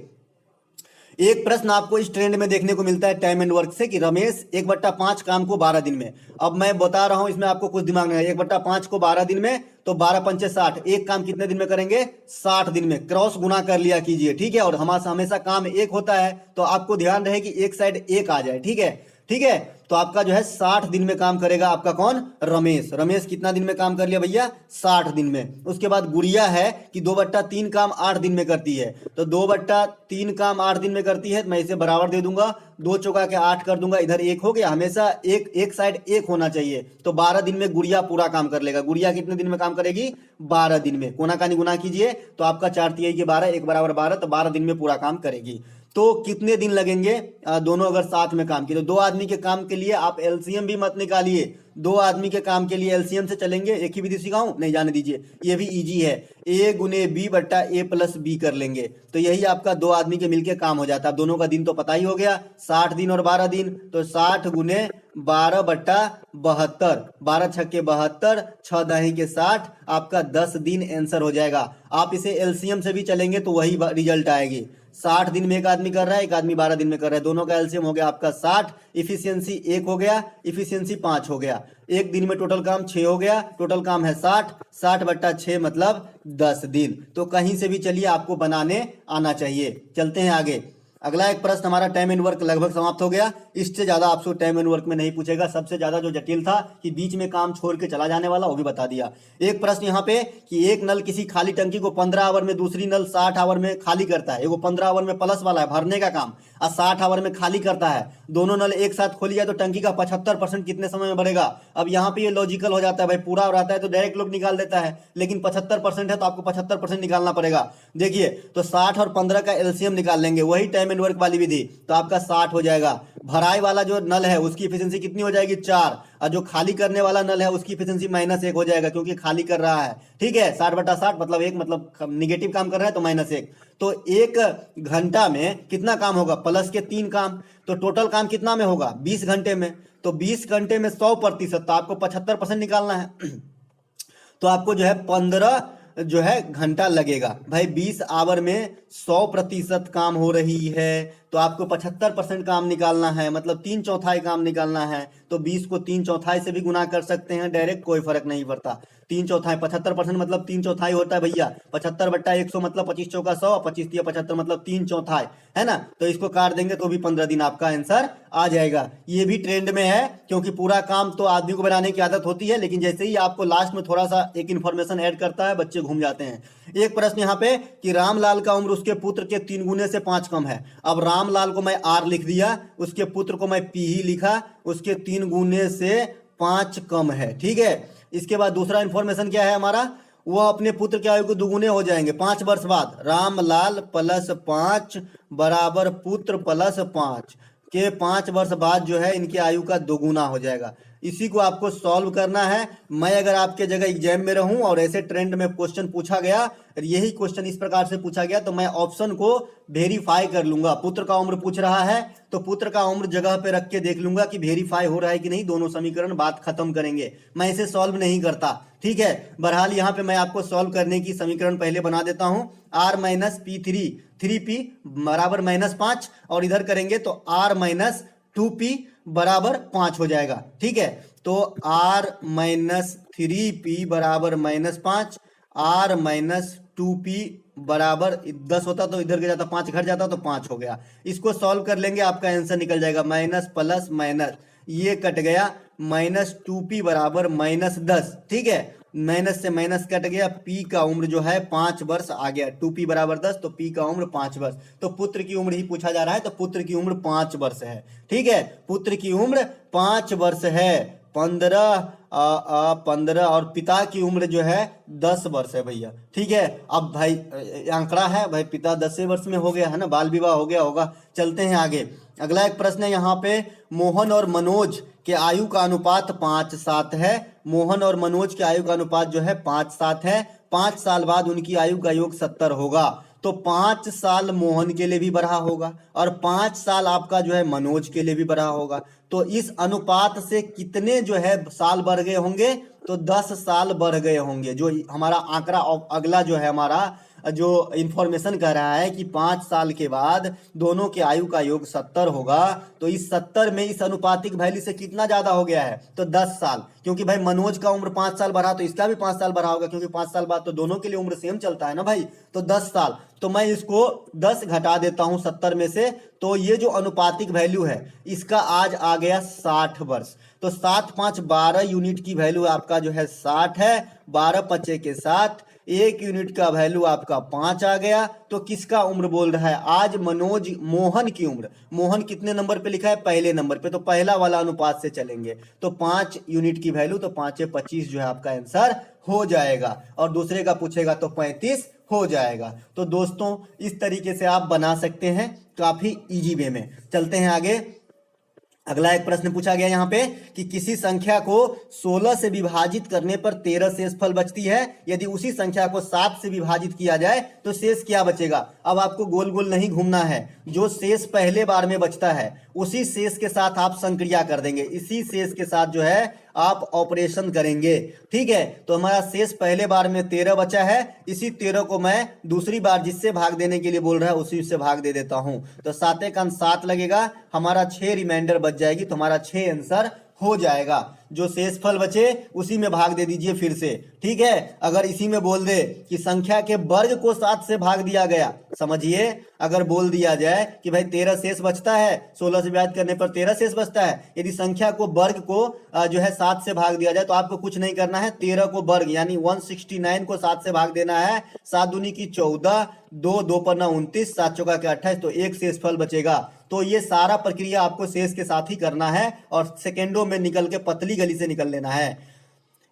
एक प्रश्न आपको इस ट्रेंड में देखने को मिलता है टाइम एंड वर्क से कि रमेश 1/5 काम को 12 दिन में, अब मैं बता रहा हूं इसमें आपको कुछ दिमाग में, 1/5 को 12 दिन में, तो 12 पंचे 60, एक काम कितने दिन में करेंगे, 60 दिन में। क्रॉस गुना कर लिया कीजिए, ठीक है, और हमेशा काम एक होता है तो आपको ध्यान रहे कि एक साइड एक आ जाए, ठीक है, ठीक है। तो आपका जो है 60 दिन में काम करेगा आपका कौन, रमेश। रमेश कितना दिन में काम कर लिया भैया, 60 दिन में। उसके बाद गुड़िया है कि 2/3 काम 8 दिन में करती है, तो 2/3 काम 8 दिन में करती है, मैं इसे बराबर दे दूंगा, 2 चौका के 8 कर दूंगा, इधर 1 हो गया, हमेशा एक साइड एक होना चाहिए। तो 12 दिन में गुड़िया पूरा काम कर लेगा। गुड़िया कितने दिन में काम करेगी, 12 दिन में। कोना कानी गुना कीजिए तो आपका 4 तिहाई के 12, 1 बराबर 12, तो 12 दिन में पूरा काम करेगी। तो कितने दिन लगेंगे, दोनों अगर साथ में काम किए तो 2 आदमी के काम के लिए आप एलसीएम भी मत निकालिए, 2 आदमी के काम के लिए एलसीएम से चलेंगे। एक ही विधि सिखाऊं, नहीं जाने दीजिए, ये भी इजी है, a गुने b बट्टा a प्लस बी कर लेंगे, तो यही आपका 2 आदमी के मिलके काम हो जाता है। दोनों का दिन तो पता ही हो गया, 60 दिन और 12 दिन, तो 60 गुने 12 बट्टा 72, 12 छक्के 72, 6 दही के 60, आपका 10 दिन आंसर हो जाएगा। आप इसे एलसीएम से भी चलेंगे तो वही रिजल्ट आएगी। 60 दिन में एक आदमी कर रहा है, एक आदमी 12 दिन में कर रहा है, दोनों का एलसीएम हो गया आपका 60, इफिशियंसी 1 हो गया, इफिशियंसी 5 हो गया, एक दिन में टोटल काम 6 हो गया, टोटल काम है 60, 60 बट्टा 6 मतलब 10 दिन। तो कहीं से भी चलिए आपको बनाने आना चाहिए। चलते हैं आगे। अगला एक प्रश्न, हमारा टाइम एंड वर्क लगभग समाप्त हो गया, इससे ज्यादा आपसे टाइम एंड वर्क में नहीं पूछेगा। सबसे ज्यादा जो जटिल था कि बीच में काम छोड़ के चला जाने वाला, वो भी बता दिया। एक प्रश्न यहाँ पे कि एक नल किसी खाली टंकी को 15 आवर में, दूसरी नल 60 आवर में खाली करता है। एगो 15 आवर में प्लस वाला है भरने का काम, और 60 आवर में खाली करता है। दोनों नल एक साथ खोली जाए तो टंकी का 75% कितने समय में भरेगा। अब यहाँ पे ये लॉजिकल हो जाता है, भाई पूरा रहता है तो डायरेक्ट लोग निकाल देता है, लेकिन 75% है तो आपको 75% निकालना पड़ेगा। देखिए, तो 60 और 15 का एलसीएम निकाल लेंगे, वही टाइम एंड वर्क वाली विधि, तो आपका 60 हो जाएगा। भराई वाला जो नल है उसकी एफिशिएंसी कितनी हो जाएगी, 4, और जो खाली करने वाला नल है उसकी एफिशिएंसी -1 हो जाएगा, क्योंकि खाली कर रहा है, ठीक है। 60 बटा 60 मतलब 1, मतलब निगेटिव काम कर रहा है तो -1। तो 1 घंटा में कितना काम होगा, प्लस के 3 काम, तो टोटल काम कितना में होगा, 20 घंटे में। तो 20 घंटे में 100%, तो आपको 75% निकालना है तो आपको जो है 15 जो है घंटा लगेगा। भाई 20 आवर में 100% काम हो रही है, तो तो आपको 75% काम निकालना है, मतलब 3/4 काम निकालना है, तो 20 को 3/4 से भी गुना कर सकते हैं डायरेक्ट, कोई फर्क नहीं पड़ता। 3/4 75% मतलब 3/4 होता है भैया, 75/100 मतलब 25 चौका 100, 25 तिया 75 मतलब 3/4, है ना। तो इसको काट देंगे तो भी 15 दिन आपका आंसर आ जाएगा। ये भी ट्रेंड में है, क्योंकि पूरा काम तो आदमी को बनाने की आदत होती है, लेकिन जैसे ही आपको लास्ट में थोड़ा सा एक इन्फॉर्मेशन ऐड करता है, बच्चे घूम जाते हैं। एक प्रश्न यहाँ पे कि रामलाल का उम्र उसके पुत्र के 3 गुने से 5 कम है। अब रामलाल को मैं आर लिख दिया, उसके पुत्र को मैं पी ही लिखा, उसके 3 गुने से 5 कम है, ठीक है। इसके बाद दूसरा इंफॉर्मेशन क्या है हमारा, वह अपने पुत्र के आयु को दुगुने हो जाएंगे 5 वर्ष बाद। रामलाल प्लस 5 बराबर पुत्र प्लस 5 के 5 वर्ष बाद जो है इनकी आयु का दोगुना हो जाएगा। इसी को आपको सॉल्व करना है। मैं अगर आपके जगह एग्जाम में रहूं और ऐसे ट्रेंड में क्वेश्चन पूछा गया, यही क्वेश्चन इस प्रकार से पूछा गया, तो मैं ऑप्शन को वेरीफाई कर लूंगा। पुत्र का उम्र पूछ रहा है तो पुत्र का उम्र जगह पे रख के देख लूंगा कि वेरीफाई हो रहा है कि नहीं, दोनों समीकरण बात खत्म करेंगे। मैं इसे सॉल्व नहीं करता, ठीक है। बहरहाल यहाँ पे मैं आपको सॉल्व करने की समीकरण पहले बना देता हूं। r minus P three, 3p बराबर -5, और इधर करेंगे तो r माइनस 2p बराबर 5 हो जाएगा, ठीक है। तो r माइनस 3p बराबर -5, r माइनस 2p बराबर 10 होता तो इधर के जाता 5 घर जाता तो 5 हो गया। इसको सॉल्व कर लेंगे, आपका आंसर निकल जाएगा माइनस प्लस माइनस, ये कट गया, -2p बराबर -10, ठीक है। माइनस से माइनस कट गया, p का उम्र जो है 5 वर्ष आ गया, 2p बराबर 10, तो p का उम्र 5 वर्ष। तो पुत्र की उम्र ही पूछा जा रहा है, तो पुत्र की उम्र 5 वर्ष है, ठीक है। पुत्र की उम्र 5 वर्ष है, 15 और पिता की उम्र जो है 10 वर्ष है भैया, ठीक है। अब भाई आंकड़ा है भाई, पिता 10 वर्ष में हो गया है ना, बाल विवाह हो गया होगा। चलते हैं आगे। अगला एक प्रश्न है यहाँ पे, मोहन और मनोज के आयु का अनुपात 5:7 है। मोहन और मनोज के आयु का अनुपात जो है 5:7 है। 5 साल बाद उनकी आयु का योग 70 होगा। तो 5 साल मोहन के लिए भी बढ़ा होगा और 5 साल आपका जो है मनोज के लिए भी बढ़ा होगा। तो इस अनुपात से कितने जो है साल बढ़ गए होंगे, तो 10 साल बढ़ गए होंगे। जो हमारा आंकड़ा अगला जो है हमारा जो इंफॉर्मेशन कह रहा है कि 5 साल के बाद दोनों के आयु का योग 70 होगा, तो इस 70 में इस अनुपातिक वैल्यू से कितना ज्यादा हो गया है, तो 10 साल। क्योंकि भाई मनोज का उम्र 5 साल बढ़ा तो इसका भी 5 साल बढ़ा होगा, क्योंकि 5 साल बाद तो दोनों के लिए उम्र सेम चलता है ना भाई, तो 10 साल। तो मैं इसको 10 घटा देता हूं 70 में से, तो ये जो अनुपातिक वैल्यू है इसका आज आ गया 60 वर्ष। तो 7 5 12 यूनिट की वैल्यू आपका जो है 60 है, 12 पचे के 7, 1 यूनिट का वैल्यू आपका 5 आ गया। तो किसका उम्र बोल रहा है आज, मोहन की उम्र। मोहन कितने नंबर पे लिखा है, पहले नंबर पे, तो पहला वाला अनुपात से चलेंगे। तो 5 यूनिट की वैल्यू, तो 5 25 जो है आपका आंसर हो जाएगा। और दूसरे का पूछेगा तो 35 हो जाएगा। तो दोस्तों इस तरीके से आप बना सकते हैं, काफी इजी वे में। चलते हैं आगे। अगला एक प्रश्न पूछा गया यहाँ पे कि किसी संख्या को 16 से विभाजित करने पर 13 शेषफल बचती है। यदि उसी संख्या को 7 से विभाजित किया जाए तो शेष क्या बचेगा। अब आपको गोल गोल नहीं घूमना है, जो शेष पहले बार में बचता है उसी शेष के साथ आप संक्रिया कर देंगे, इसी शेष के साथ जो है आप ऑपरेशन करेंगे, ठीक है। तो हमारा शेष पहले बार में 13 बचा है, इसी 13 को मैं दूसरी बार जिससे भाग देने के लिए बोल रहा है उसी से भाग दे देता हूं। तो 7 का 7 लगेगा, हमारा 6 रिमाइंडर बच जाएगी, तो हमारा 6 आंसर हो जाएगा। जो शेषफल बचे उसी में भाग दे दीजिए फिर से, ठीक है। अगर इसी में बोल दे कि संख्या के वर्ग को 7 से भाग दिया गया, समझिए अगर बोल दिया जाए कि भाई 13 शेष बचता है, 16 से विभाजित करने पर 13 शेष बचता है, यदि संख्या को वर्ग को जो है 7 से भाग दिया जाए तो आपको कुछ नहीं करना है, 13 को वर्ग यानी 169 को 7 से भाग देना है। 7 दूनी की 14, 2 2 पर 9 29, 7 चौका के 28, तो 1 शेषफल बचेगा। तो ये सारा प्रक्रिया आपको शेष के साथ ही करना है और सेकेंडों में निकल के पतली गली से निकल लेना है।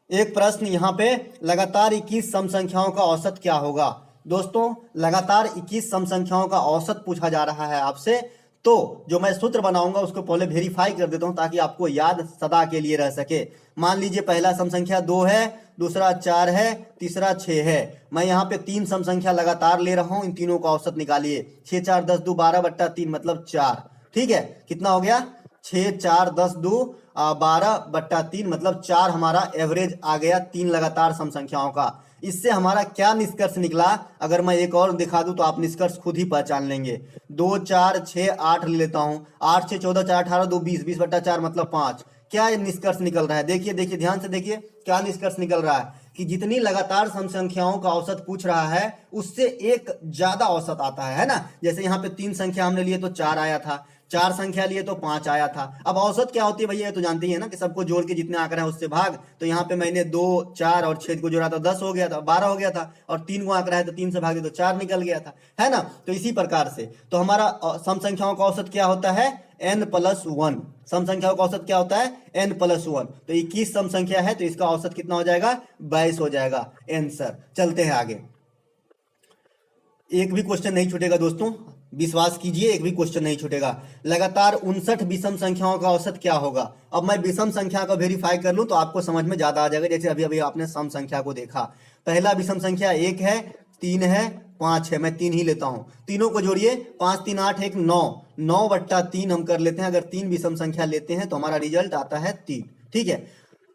एक प्रश्न यहाँ पे, लगातार 21 सम संख्याओं का औसत क्या होगा। दोस्तों लगातार 21 सम संख्याओं का औसत पूछा जा रहा है आपसे, तो जो मैं सूत्र बनाऊंगा उसको पहले वेरीफाई कर देता हूं ताकि आपको याद सदा के लिए रह सके। मान लीजिए पहला सम संख्या 2 है, दूसरा 4 है, तीसरा 6 है। मैं यहाँ पे 3 सम संख्या लगातार ले रहा हूं, इन तीनों का औसत निकालिए। 6 4 10 2 12/3 मतलब 4, ठीक है। कितना हो गया 6 4 10 2 12/3 मतलब 4 हमारा एवरेज आ गया 3 लगातार सम संख्याओं का। इससे हमारा क्या निष्कर्ष निकला, अगर मैं एक और दिखा दूं तो आप निष्कर्ष खुद ही पहचान लेंगे। 2 4 6 8 ले लेता हूं, 8 6 14 4 18 2 20, 20/4 मतलब 5। क्या ये निष्कर्ष निकल रहा है? देखिए देखिए ध्यान से देखिए क्या निष्कर्ष निकल रहा है कि जितनी लगातार सम संख्याओं का औसत पूछ रहा है उससे एक ज्यादा औसत आता है ना। जैसे यहाँ पे 3 संख्या हमने लिए तो 4 आया था, 4 संख्या लिए तो 5 आया था। अब औसत क्या होती है भैया, तो जानते ही है ना कि सबको जोड़ के जितने आंकड़े हैं उससे भाग। तो यहाँ पे मैंने 2 4 और 6 को जोड़ा तो 10 हो गया था, 12 हो गया था, और 3 को आंकड़ा है तो 3 से भागे तो 4 निकल गया था, है ना। तो इसी प्रकार से तो हमारा सम संख्याओं का औसत क्या होता है, n+1। सम संख्याओं का औसत क्या होता है, n+1। तो 21 सम संख्या है तो इसका औसत कितना हो जाएगा, 22 हो जाएगा आंसर। चलते हैं आगे। एक भी क्वेश्चन नहीं छूटेगा दोस्तों, विश्वास कीजिए एक भी क्वेश्चन नहीं छूटेगा। लगातार 59 विषम संख्याओं का औसत क्या होगा। अब मैं विषम संख्या को वेरीफाई कर लूं तो आपको समझ में ज्यादा आ जाएगा। जैसे अभी अभी आपने सम संख्या को देखा, पहला विषम संख्या 1 है, 3 है, 5 है। मैं 3 ही लेता हूं, तीनों को जोड़िए, 5 3 8 1 9, 9/3 हम कर लेते हैं। अगर 3 विषम संख्या लेते हैं तो हमारा रिजल्ट आता है 3। ठीक है,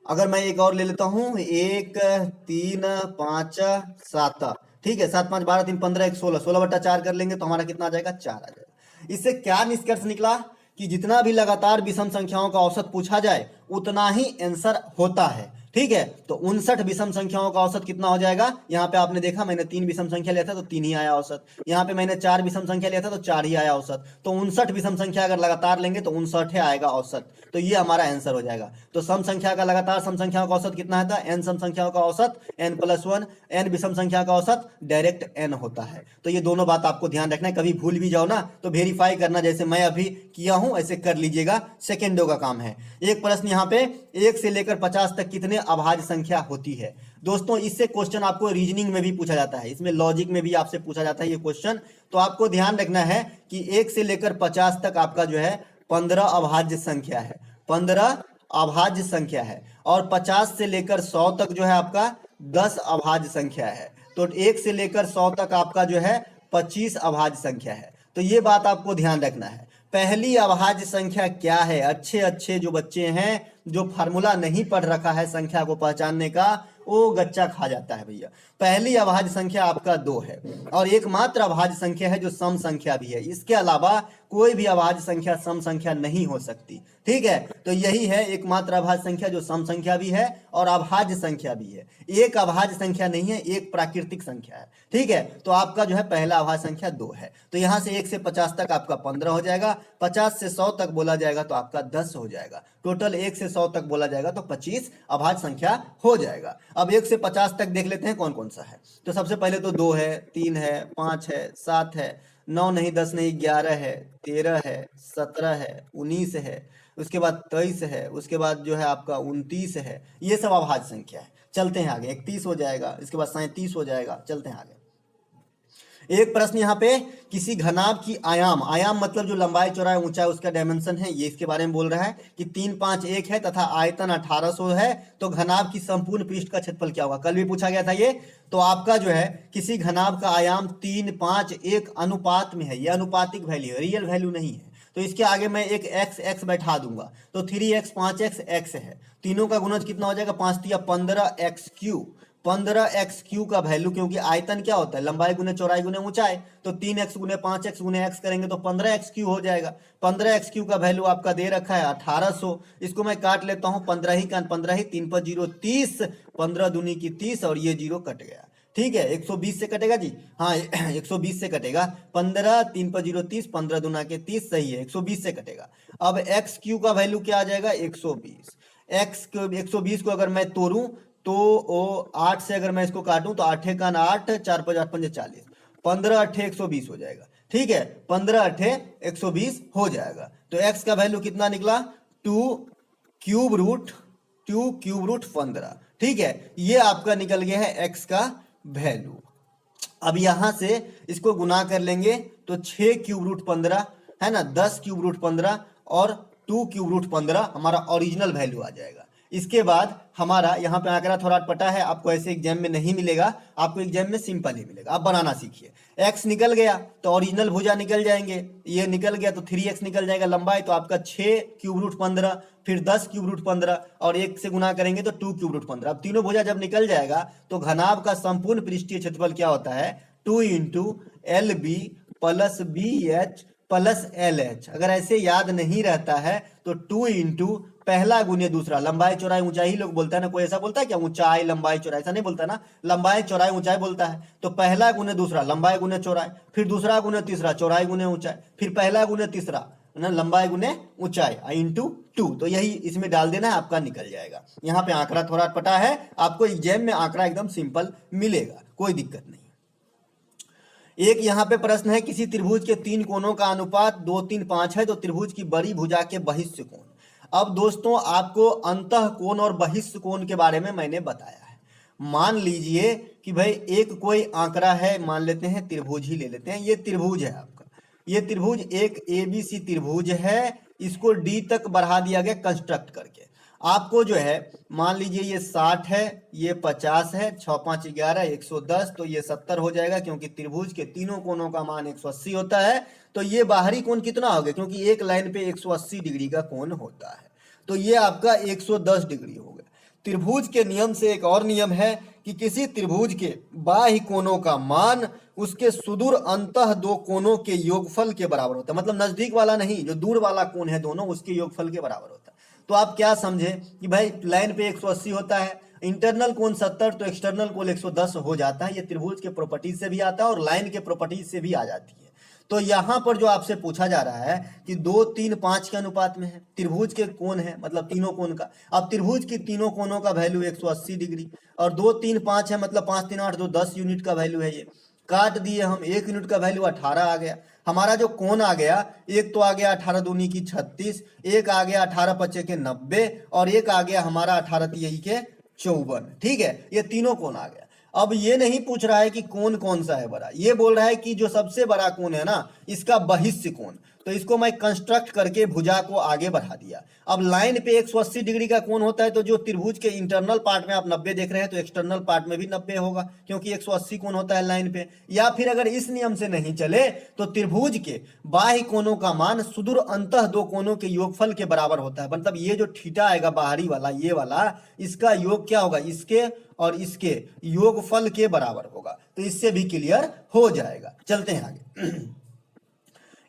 अगर मैं एक और ले लेता हूं, 1 3 5 7, ठीक है, 7 5 12 3 15 1 16, 16/4 कर लेंगे तो हमारा कितना आ जाएगा, 4 आ जाएगा। इससे क्या निष्कर्ष निकला कि जितना भी लगातार विषम संख्याओं का औसत पूछा जाए उतना ही आंसर होता है। ठीक है, तो 59 विषम संख्याओं का औसत कितना हो जाएगा। यहाँ पे आपने देखा मैंने 3 विषम संख्या लिया था तो 3 ही आया औसत, यहाँ पे मैंने 4 विषम संख्या लिया था तो 4 ही आया औसत। तो 59 विषम संख्या अगर लगातार लेंगे तो 59 आएगा औसत। तो ये हमारा आंसर हो जाएगा। तो सम संख्या का लगातार सम संख्याओं का औसत कितना था, n सम संख्याओं का औसत n+1, n विषम संख्या का औसत डायरेक्ट n होता है। तो ये दोनों बात आपको ध्यान रखना है, कभी भूल भी जाओ ना तो वेरीफाई करना, जैसे मैं अभी किया हूं ऐसे कर लीजिएगा, सेकेंडों का काम है। एक प्रश्न यहाँ पे 1 से लेकर 50 तक कितने अभाज्य संख्या होती है। दोस्तों इससे क्वेश्चन आपको रीजनिंग में भी पूछा जाता है, इसमें लॉजिक में भी आपसे पूछा जाता है ये क्वेश्चन। तो आपको ध्यान रखना है कि 1 से लेकर 50 तक आपका जो है 15 अभाज्य संख्या है, 15 अभाज्य संख्या है। और 50 से लेकर 100 तक जो है आपका 10 अभाज्य संख्या है। तो 1 से लेकर 100 तक आपका जो है 25 अभाज्य संख्या है। तो ये बात आपको ध्यान रखना है। पहली अभाज्य संख्या क्या है, अच्छे अच्छे जो बच्चे हैं जो फार्मूला नहीं पढ़ रखा है संख्या को पहचानने का, वो गच्चा खा जाता है भैया। पहली अभाज्य संख्या आपका 2 है, और एकमात्र अभाज्य संख्या है जो सम संख्या भी है। इसके अलावा कोई भी अभाज्य संख्या सम संख्या नहीं हो सकती। ठीक है, तो यही है एकमात्र अभाज्य संख्या जो सम संख्या भी है और अभाज्य संख्या भी है। एक अभाज्य संख्या नहीं है, एक प्राकृतिक संख्या है। ठीक है, तो आपका जो है पहला अभाज्य संख्या 2 है। तो यहां से 1 से 50 तक आपका 15 हो जाएगा, 50 से 100 तक बोला जाएगा तो आपका 10 हो जाएगा। टोटल 1 से 100 तक बोला जाएगा तो 25 अभाज्य संख्या हो जाएगा। अब 1 से 50 तक देख लेते हैं कौन कौन सा है। तो सबसे पहले तो 2 है, 3 है, 5 है, 7 है, 9 नहीं, 10 नहीं, 11 है, 13 है, 17 है, 19 है, उसके बाद 23 है, उसके बाद जो है आपका 29 है। ये सब अभाज्य संख्या है। चलते हैं आगे, 31 हो जाएगा, इसके बाद 37 हो जाएगा। चलते हैं आगे। एक प्रश्न यहाँ पे किसी घनाभ की आयाम, आयाम मतलब जो लंबाई चौड़ाई ऊंचाई उसका डायमेंशन है, ये इसके बारे में बोल रहा है कि 3 5 1 है तथा आयतन 1800 है, तो घनाभ की संपूर्ण पृष्ठ का क्षेत्रफल क्या होगा। कल भी पूछा गया था ये। तो आपका जो है किसी घनाभ का आयाम 3 5 1 अनुपात में है। ये अनुपातिक वैल्यू है, रियल वैल्यू नहीं है। तो इसके आगे मैं एक x बैठा दूंगा तो 3x 5x x है। तीनों का गुणज कितना हो जाएगा, 5 तिया 15x3, 15x3 का वैल्यू, क्योंकि आयतन क्या होता है, लंबाई गुने चौड़ाई गुने ऊंचाई। तो 3x गुने 5x गुने x करेंगे तो 15x3 हो जाएगा। 15x3 का वैल्यू आपका दे रखा है 1800। इसको मैं काट लेता हूं, 15 ही का 15 ही, 3 5 0 30, 15 दूनी की 30 और ये 0 कट गया। ठीक है, 120 से कटेगा जी, हाँ 120 से कटेगा। 15 3 5 0 30, 15 दूना के 30, सही है, 120 से कटेगा। अब x3 का वैल्यू क्या आ जाएगा, 120। x को 120 को अगर मैं तोड़ूं तो 8 से अगर मैं इसको काटूं तो 8 का 8, 4 5 8 5 40, 15 8 120 हो जाएगा। ठीक है, 15 8 120 हो जाएगा। तो x का वैल्यू कितना निकला, 2 क्यूब रूट 15। ठीक है, ये आपका निकल गया है x का वैल्यू। अब यहां से इसको गुना कर लेंगे तो 6 क्यूब रूट 15 है ना, 10 क्यूब रूट 15 और 2 क्यूब रूट 15 हमारा ओरिजिनल वैल्यू आ जाएगा। इसके बाद हमारा यहाँ पे आंकड़ा थोड़ा अटपटा है, आपको ऐसे एग्जाम में नहीं मिलेगा, आपको एग्जाम में सिंपल ही मिलेगा। आप बनाना सीखिए। x निकल गया तो ओरिजिनल भुजा निकल जाएंगे, ये निकल गया तो 3x निकल जाएगा लंबाई, तो आपका 6 क्यूब रूट 15, फिर 10 क्यूब रूट 15 और 1 से गुना करेंगे तो 2 क्यूब रूट 15। अब तीनों भुजा जब निकल जाएगा तो घनाभ का संपूर्ण पृष्ठीय क्षेत्रफल क्या होता है, 2 into L B plus B H plus L H. अगर ऐसे याद नहीं रहता है तो 2 इंटू पहला गुने दूसरा, लंबाई चौड़ाई ऊंचाई ही लोग बोलता है ना, कोई ऐसा बोलता है क्या ऊंचाई लंबाई चौड़ाई, ऐसा नहीं बोलता ना, लंबाई चौड़ाई ऊंचाई बोलता है। तो पहला गुने दूसरा लंबाई गुने चौड़ाई, फिर दूसरा गुने तीसरा चौड़ाई गुने ऊंचाई, फिर पहला गुने तीसरा ना लंबाई गुने ऊंचाई इंटू 2। तो यही इसमें डाल देना है, आपका निकल जाएगा। यहाँ पे आंकड़ा थोड़ा पटा है, आपको एग्जाम में आंकड़ा एकदम सिंपल मिलेगा, कोई दिक्कत नहीं। एक यहाँ पे प्रश्न है, किसी त्रिभुज के 3 कोणों का अनुपात 2 3 5 है तो त्रिभुज की बड़ी भुजा के बहिष्ठ कोण। अब दोस्तों आपको अंतः कोण और बहिष्ठ कोण के बारे में मैंने बताया है। मान लीजिए कि भाई एक कोई आंकड़ा है, मान लेते हैं त्रिभुज ही ले लेते हैं, ये त्रिभुज है आपका, ये त्रिभुज एक ABC त्रिभुज है, इसको D तक बढ़ा दिया गया कंस्ट्रक्ट करके। आपको जो है मान लीजिए ये 60 है, ये 50 है, 6 5 11 110, तो ये 70 हो जाएगा, क्योंकि त्रिभुज के तीनों कोणों का मान 180 होता है। तो ये बाहरी कोण कितना हो गया, क्योंकि एक लाइन पे 180 डिग्री का कोण होता है, तो ये आपका 110 डिग्री हो गया। त्रिभुज के नियम से एक और नियम है कि किसी त्रिभुज के बाह्य कोणों का मान उसके सुदूर अंतः दो कोणों के योगफल के बराबर होता है। मतलब नजदीक वाला नहीं, जो दूर वाला कोण है दोनों, उसके योगफल के बराबर होता है। तो आप क्या समझे कि भाई लाइन पे 180 होता है, इंटरनल कोण 70, तो एक्सटर्नल कोण 110 हो जाता है। ये त्रिभुज के प्रॉपर्टीज से भी आता है और लाइन के प्रॉपर्टीज से भी आ जाती है। तो यहाँ पर जो आपसे पूछा जा रहा है कि 2 3 5 के अनुपात में है, त्रिभुज के कोण है, मतलब तीनों कोण का। अब त्रिभुज की तीनों कोणों का वैल्यू 180 डिग्री और 2 3 5 है, मतलब 5 3 8 2 10 यूनिट का वैल्यू है। ये काट दिए हम, 1 यूनिट का वैल्यू 18 आ गया। हमारा जो कोण आ गया, एक तो आ गया 18 दूनी की 36, एक आ गया 18 पचे के 90 और एक आ गया हमारा 18 तिहाई के 54। ठीक है, ये तीनों कोण आ गया। अब ये नहीं पूछ रहा है कि कोण कौन सा है बड़ा, ये बोल रहा है कि जो सबसे बड़ा कोण है ना, इसका बहिष्ठ कोण। तो इसको मैं कंस्ट्रक्ट करके भुजा को आगे बढ़ा दिया। अब लाइन पे 180 डिग्री का कोण होता है, तो जो त्रिभुज के इंटरनल पार्ट में आप 90 देख रहे हैं, तो एक्सटर्नल पार्ट में भी 90 होगा, क्योंकि 180 कोण होता है लाइन पे। या फिर अगर इस नियम से नहीं चले तो त्रिभुज के बाह्य कोणों का मान सुदूर अंतः दो कोणों के योगफल के बराबर होता है। मतलब ये जो थीटा आएगा बाहरी वाला, ये वाला, इसका योग क्या होगा, इसके और इसके योगफल के बराबर होगा। तो इससे भी क्लियर हो जाएगा। चलते हैं आगे।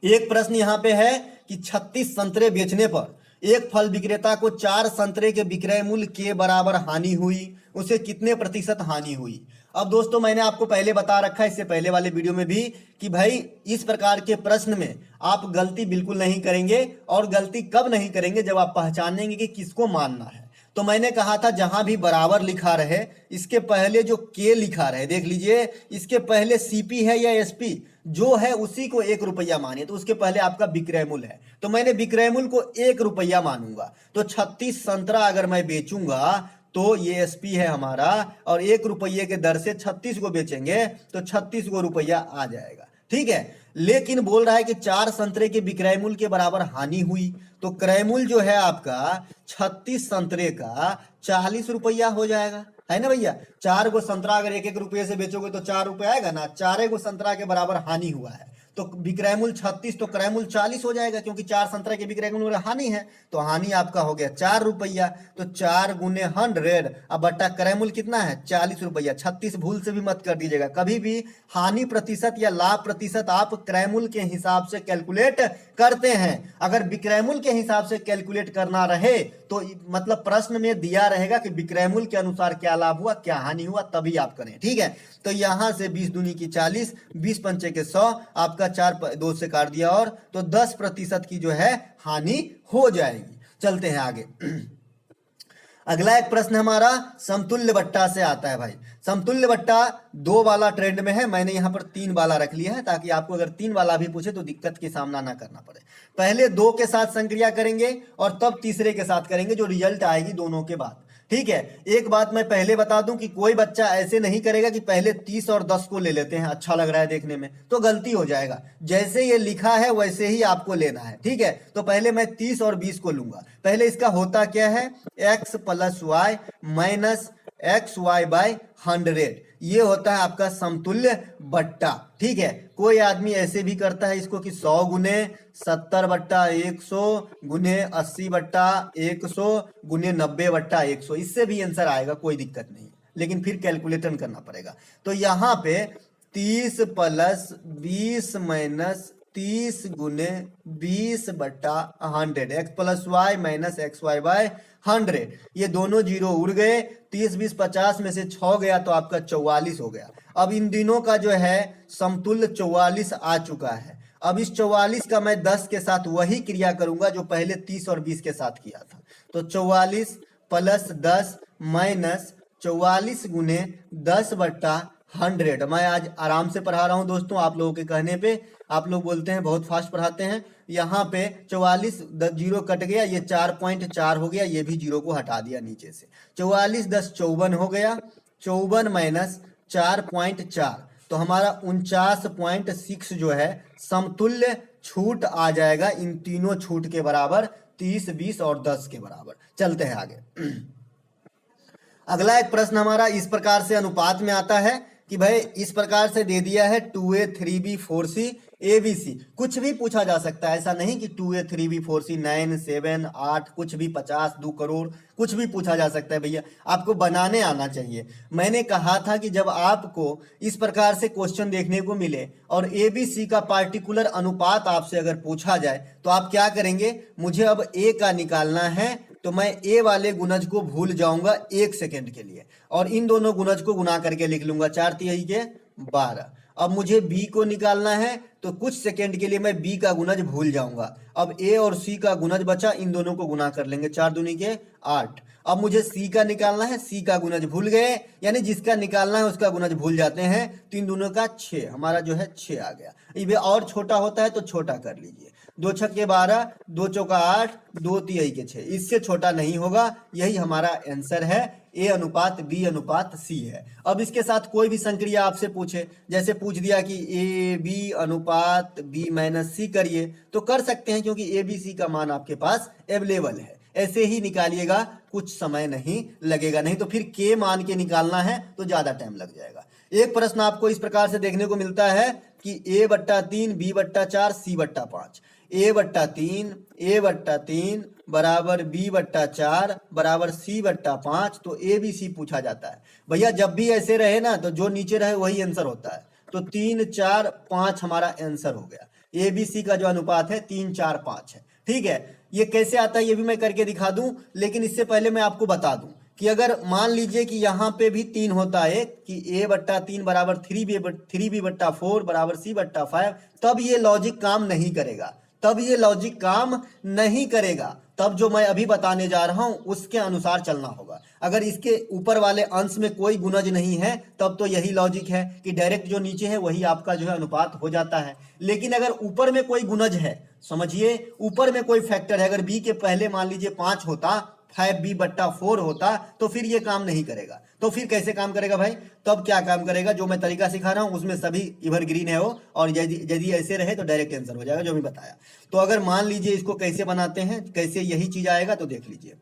एक प्रश्न यहाँ पे है कि 36 संतरे बेचने पर एक फल विक्रेता को 4 संतरे के विक्रय मूल्य के बराबर हानि हुई, उसे कितने प्रतिशत हानि हुई। अब दोस्तों मैंने आपको पहले बता रखा है, इससे पहले वाले वीडियो में भी, कि भाई इस प्रकार के प्रश्न में आप गलती बिल्कुल नहीं करेंगे। और गलती कब नहीं करेंगे, जब आप पहचानेंगे कि किसको मानना है। तो मैंने कहा था जहां भी बराबर लिखा रहे, इसके पहले जो के लिखा रहे, देख लीजिए इसके पहले सीपी है या एसपी जो है उसी को 1 रुपया मानिए, तो उसके पहले आपका विक्रय मूल्य है, तो मैंने विक्रय मूल्य को 1 रुपया मानूंगा। तो 36 संतरा अगर मैं बेचूंगा तो ये एसपी है हमारा, और 1 रुपये के दर से 36 को बेचेंगे तो 36 को रुपया आ जाएगा। ठीक है, लेकिन बोल रहा है कि 4 संतरे के विक्रय मूल्य के बराबर हानि हुई, तो क्रय मूल्य जो है आपका 36 संतरे का 40 रुपया हो जाएगा, है ना भैया। 4 गो संतरा अगर 1 1 रुपये से बेचोगे तो 4 रुपये आएगा ना। 4 गो संतरा के बराबर हानि हुआ है, तो विक्रय मूल्य 36 तो क्रय मूल्य 40 हो जाएगा, क्योंकि 4 संतरा के विक्रय मूल्य हानि है, तो हानि आपका हो गया 4 रुपया। तो 4 गुने 100 अब बट्टा क्रय मूल्य कितना है 40 रुपया। 36 भूल से भी मत कर दीजिएगा, कभी भी हानि प्रतिशत या लाभ प्रतिशत आप क्रय मूल्य के हिसाब से कैलकुलेट करते हैं। अगर विक्रय मूल्य के हिसाब से कैलकुलेट करना रहे तो मतलब प्रश्न में दिया रहेगा कि विक्रय मूल्य के अनुसार क्या लाभ हुआ क्या हानि हुआ, तभी आप करें। ठीक है, तो यहां से 20 दूनी की 40, 20 पंचे के 100, आपका 4 2 से काट दिया, और तो 10% की जो है हानि हो जाएगी। चलते हैं आगे। अगला एक प्रश्न हमारा समतुल्य बट्टा से आता है भाई। समतुल्य बट्टा 2 वाला ट्रेंड में है, मैंने यहाँ पर 3 वाला रख लिया है, ताकि आपको अगर 3 वाला भी पूछे तो दिक्कत की सामना ना करना पड़े। पहले 2 के साथ संक्रिया करेंगे और तब तीसरे के साथ करेंगे, जो रिजल्ट आएगी दोनों के बाद। ठीक है। एक बात मैं पहले बता दूं कि कोई बच्चा ऐसे नहीं करेगा कि पहले 30 और 10 को ले लेते हैं, अच्छा लग रहा है देखने में, तो गलती हो जाएगा। जैसे ये लिखा है वैसे ही आपको लेना है, ठीक है। तो पहले मैं 30 और 20 को लूंगा। पहले इसका होता क्या है, x plus Y minus X Y by 100, ये होता है आपका समतुल्य बट्टा, ठीक है। कोई आदमी ऐसे भी करता है इसको कि 100 गुने 70 बट्टा 100 गुने 80 बट्टा 100 गुने 90 बट्टा 100, इससे भी आंसर आएगा, कोई दिक्कत नहीं, लेकिन फिर कैलकुलेटर करना पड़ेगा। तो यहाँ पे 30 प्लस 20 माइनस 30 गुने 20 बट्टा 100, X plus Y minus X Y by 100, ये दोनों जीरो उड़ गए। 30 20 50 में से 6 गया तो आपका 44 हो गया। अब इन दिनों का जो है समतुल्य 44 आ चुका है। अब इस 44 का मैं 10 के साथ वही क्रिया करूंगा जो पहले 30 और 20 के साथ किया था। तो 44 प्लस 10 माइनस 44 गुने 10 बट्टा 100। मैं आज आराम से पढ़ा रहा हूं दोस्तों, आप लोगों के कहने पे। आप लोग बोलते हैं बहुत फास्ट पढ़ाते हैं। यहाँ पे 44 जीरो कट गया, ये 4.4 हो गया, ये भी जीरो को हटा दिया नीचे से। 44 10 54 हो गया, 54 माइनस 4.4, तो हमारा 49.6 जो है समतुल्य छूट आ जाएगा, इन तीनों छूट के बराबर, 30 20 और 10 के बराबर। चलते हैं आगे। अगला एक प्रश्न हमारा इस प्रकार से अनुपात में आता है कि भाई इस प्रकार से दे दिया है 2a 3b 4c abc, कुछ भी पूछा जा सकता है, ऐसा नहीं कि 2a 3b 4c 9 7 8 कुछ भी 50 2 करोड़ कुछ भी पूछा जा सकता है। भैया आपको बनाने आना चाहिए। मैंने कहा था कि जब आपको इस प्रकार से क्वेश्चन देखने को मिले और abc का पार्टिकुलर अनुपात आपसे अगर पूछा जाए तो आप क्या करेंगे, मुझे अब a का निकालना है, तो मैं ए वाले गुणज को भूल जाऊंगा 1 सेकेंड के लिए और इन दोनों गुणज को गुना करके लिख लूंगा, 4 तिहाई के 12। अब मुझे बी को निकालना है तो कुछ सेकेंड के लिए मैं बी का गुणज भूल जाऊंगा। अब ए और सी का गुणज बचा, इन दोनों को गुना कर लेंगे, 4 दूनी के 8। अब मुझे सी का निकालना है, सी का गुणज भूल गए, यानी जिसका निकालना है उसका गुणज भूल जाते हैं, तो इन दोनों का 6, हमारा जो है 6 आ गया। ये और छोटा होता है तो छोटा कर लीजिए, 2 छक्के 12 2 चौका 8 2 तिहाई के 6, इससे छोटा नहीं होगा। यही हमारा आंसर है, ए अनुपात बी अनुपात सी है। अब इसके साथ कोई भी संक्रिया आपसे पूछे, जैसे पूछ दिया कि ए बी अनुपात बी माइनस सी करिए, तो कर सकते हैं क्योंकि ए बी सी का मान आपके पास अवेलेबल है। ऐसे ही निकालिएगा, कुछ समय नहीं लगेगा, नहीं तो फिर के मान के निकालना है तो ज्यादा टाइम लग जाएगा। एक प्रश्न आपको इस प्रकार से देखने को मिलता है कि ए बट्टा 3 बी बट्टा 4 सी बट्टा 5, ए बट्टा 3 बराबर बी बट्टा 4 बराबर सी बट्टा 5, तो ए बी सी पूछा जाता है। भैया जब भी ऐसे रहे ना तो जो नीचे रहे वही आंसर होता है, तो 3 4 5 हमारा आंसर हो गया। ए बी सी का जो अनुपात है 3 4 5 है, ठीक है। ये कैसे आता है ये भी मैं करके दिखा दूं, लेकिन इससे पहले मैं आपको बता दूं कि अगर मान लीजिए कि यहाँ पे भी 3 होता है कि ए बट्टा 3 बराबर 3b बट्टा 4 बराबर सी बट्टा 5, तब ये लॉजिक काम नहीं करेगा, तब जो मैं अभी बताने जा रहा हूं उसके अनुसार चलना होगा। अगर इसके ऊपर वाले अंश में कोई गुणज नहीं है तब तो यही लॉजिक है कि डायरेक्ट जो नीचे है वही आपका जो है अनुपात हो जाता है। लेकिन अगर ऊपर में कोई गुणज है, समझिए ऊपर में कोई फैक्टर है, अगर बी के पहले मान लीजिए 5 होता, 5b बट्टा 4 होता, तो फिर ये काम नहीं करेगा। तो फिर कैसे काम करेगा भाई, तब क्या काम करेगा, जो मैं तरीका सिखा रहा हूं उसमें सभी एवरग्रीन है वो, और यदि ऐसे रहे तो डायरेक्ट आंसर हो जाएगा जो मैं बताया। तो अगर मान लीजिए इसको कैसे बनाते हैं, कैसे यही चीज आएगा, तो देख लीजिए।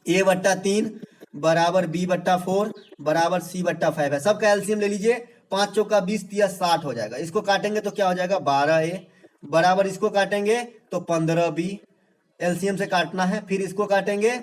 ए बट्टा 3 बराबर बी बट्टा 4 बराबर सी बट्टा 5 है, सबका एलसीएम ले लीजिए, 5 चौका 20 तिया 60 हो जाएगा। इसको काटेंगे तो क्या हो जाएगा, 12a बराबर इसको काटेंगे तो 15b, एलसीएम से काटना है। फिर इसको काटेंगे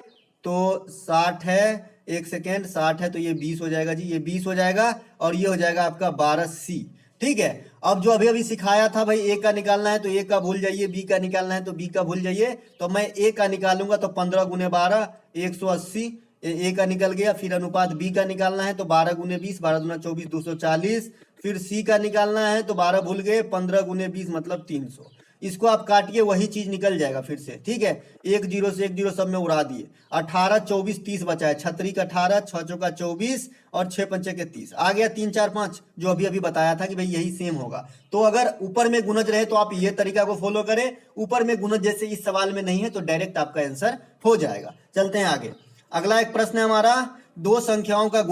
तो 60 है, 1 सेकेंड, 60 है तो ये 20 हो जाएगा जी, ये 20 हो जाएगा, और ये हो जाएगा आपका 12c, ठीक है। अब जो अभी सिखाया था भाई ए का निकालना है तो ए का भूल जाइए, बी का निकालना है तो बी का भूल जाइए। तो मैं ए का निकालूंगा तो 15 गुने 12 180, ए का निकल गया। फिर अनुपात बी का निकालना है तो 12 गुने 20 12 दूना 24 240। फिर सी का निकालना है तो 12 भूल गए, 15 गुने 20 मतलब 300। इसको आप काटिए, वही चीज निकल जाएगा फिर से, ठीक है। 1 0 से 1 0 सब में उड़ा दिए, 18 24 30 बचा है, 36 का 18 6 चौका 24 और 6 पंचे के 30 आ गया, 3 4 5 जो अभी बताया था कि भाई यही सेम होगा। तो अगर ऊपर में गुणज रहे तो आप ये तरीका को फॉलो करें, ऊपर में गुणज जैसे इस सवाल में नहीं है तो डायरेक्ट आपका आंसर हो जाएगा। चलते हैं आगे। अगला एक प्रश्न है हमारा, दो संख्याओं का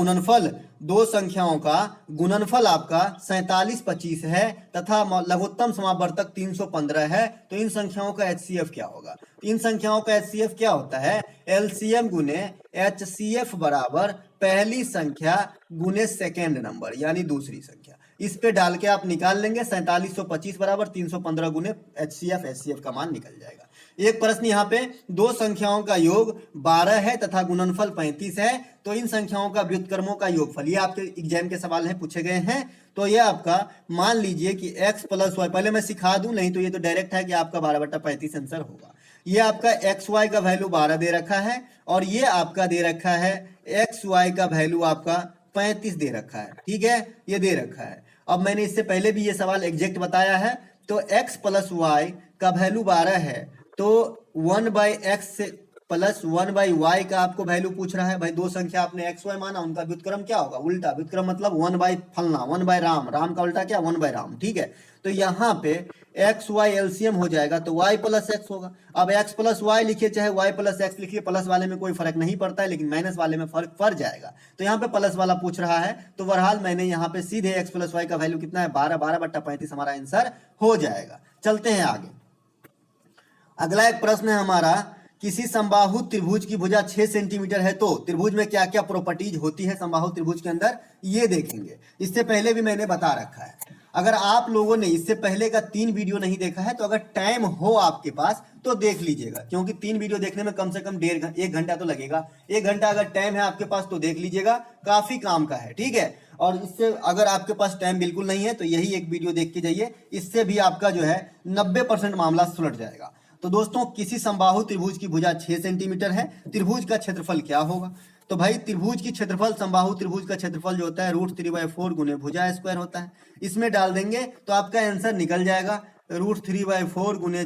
गुणनफल आपका 4725 है तथा लघुत्तम समावर्तक 315 है, तो इन संख्याओं का एचसीएफ क्या होगा? इन संख्याओं का एचसीएफ क्या होता है? एलसीएम गुने एचसीएफ बराबर पहली संख्या गुने सेकेंड नंबर यानी दूसरी संख्या। इस पे डाल के आप निकाल लेंगे 4725 बराबर 315 गुने एचसीएफ का मान निकल जाएगा। एक प्रश्न यहाँ पे, दो संख्याओं का योग 12 है तथा गुणनफल 35 है, तो इन संख्याओं का व्युत्क्रमों का योगफल। ये आपके एग्जाम के सवाल है, पूछे गए हैं। तो ये आपका मान लीजिए कि x प्लस वाई, पहले मैं सिखा दूं, नहीं तो ये तो डायरेक्ट है कि आपका 12/35 आंसर होगा। ये आपका एक्स वाई का वैल्यू 12 दे रखा है और ये आपका दे रखा है एक्स वाई का वैल्यू आपका 35 दे रखा है, ठीक है, ये दे रखा है। अब मैंने इससे पहले भी ये सवाल एग्जैक्ट बताया है। तो x प्लस वाई का वैल्यू 12 है, तो 1/x प्लस 1/y का आपको वैल्यू पूछ रहा है। भाई दो संख्या आपने एक्स वाई माना, उनका व्युत्क्रम क्या होगा? उल्टा व्युत्क्रम मतलब 1/फलना, 1/राम, राम का उल्टा क्या? 1/राम, ठीक है। तो यहाँ पे एक्स वाई एलसीएम हो जाएगा तो y प्लस एक्स होगा। अब x प्लस वाई लिखिए चाहे y प्लस एक्स लिखिए, प्लस वाले में कोई फर्क नहीं पड़ता है, लेकिन माइनस वाले में फर्क पड़ जाएगा। तो यहाँ पे प्लस वाला पूछ रहा है, तो बहरहाल मैंने यहाँ पे सीधे x प्लस वाई का वैल्यू कितना है? 12/35 हमारा आंसर हो जाएगा। चलते हैं आगे। अगला एक प्रश्न है हमारा, किसी समबाहु त्रिभुज की भुजा 6 सेंटीमीटर है तो त्रिभुज में क्या क्या प्रॉपर्टीज होती है समबाहु त्रिभुज के अंदर, ये देखेंगे। इससे पहले भी मैंने बता रखा है। अगर आप लोगों ने इससे पहले का 3 वीडियो नहीं देखा है तो अगर टाइम हो आपके पास तो देख लीजिएगा, क्योंकि 3 वीडियो देखने में कम से कम 1 घंटा तो लगेगा। 1 घंटा अगर टाइम है आपके पास तो देख लीजिएगा, काफी काम का है, ठीक है। और इससे अगर आपके पास टाइम बिल्कुल नहीं है तो यही एक वीडियो देख के जाइए, इससे भी आपका जो है 90% मामला सुलझ जाएगा। तो दोस्तों, किसी समबाहु त्रिभुज की भुजा 6 सेंटीमीटर है, त्रिभुज का क्षेत्रफल क्या होगा? तो भाई त्रिभुज की क्षेत्रफल, समबाहु त्रिभुज का क्षेत्रफल जो होता है √3/4 गुने भुजा स्क्वायर होता है। इसमें डाल देंगे तो आपका आंसर निकल जाएगा। √3/4 गुने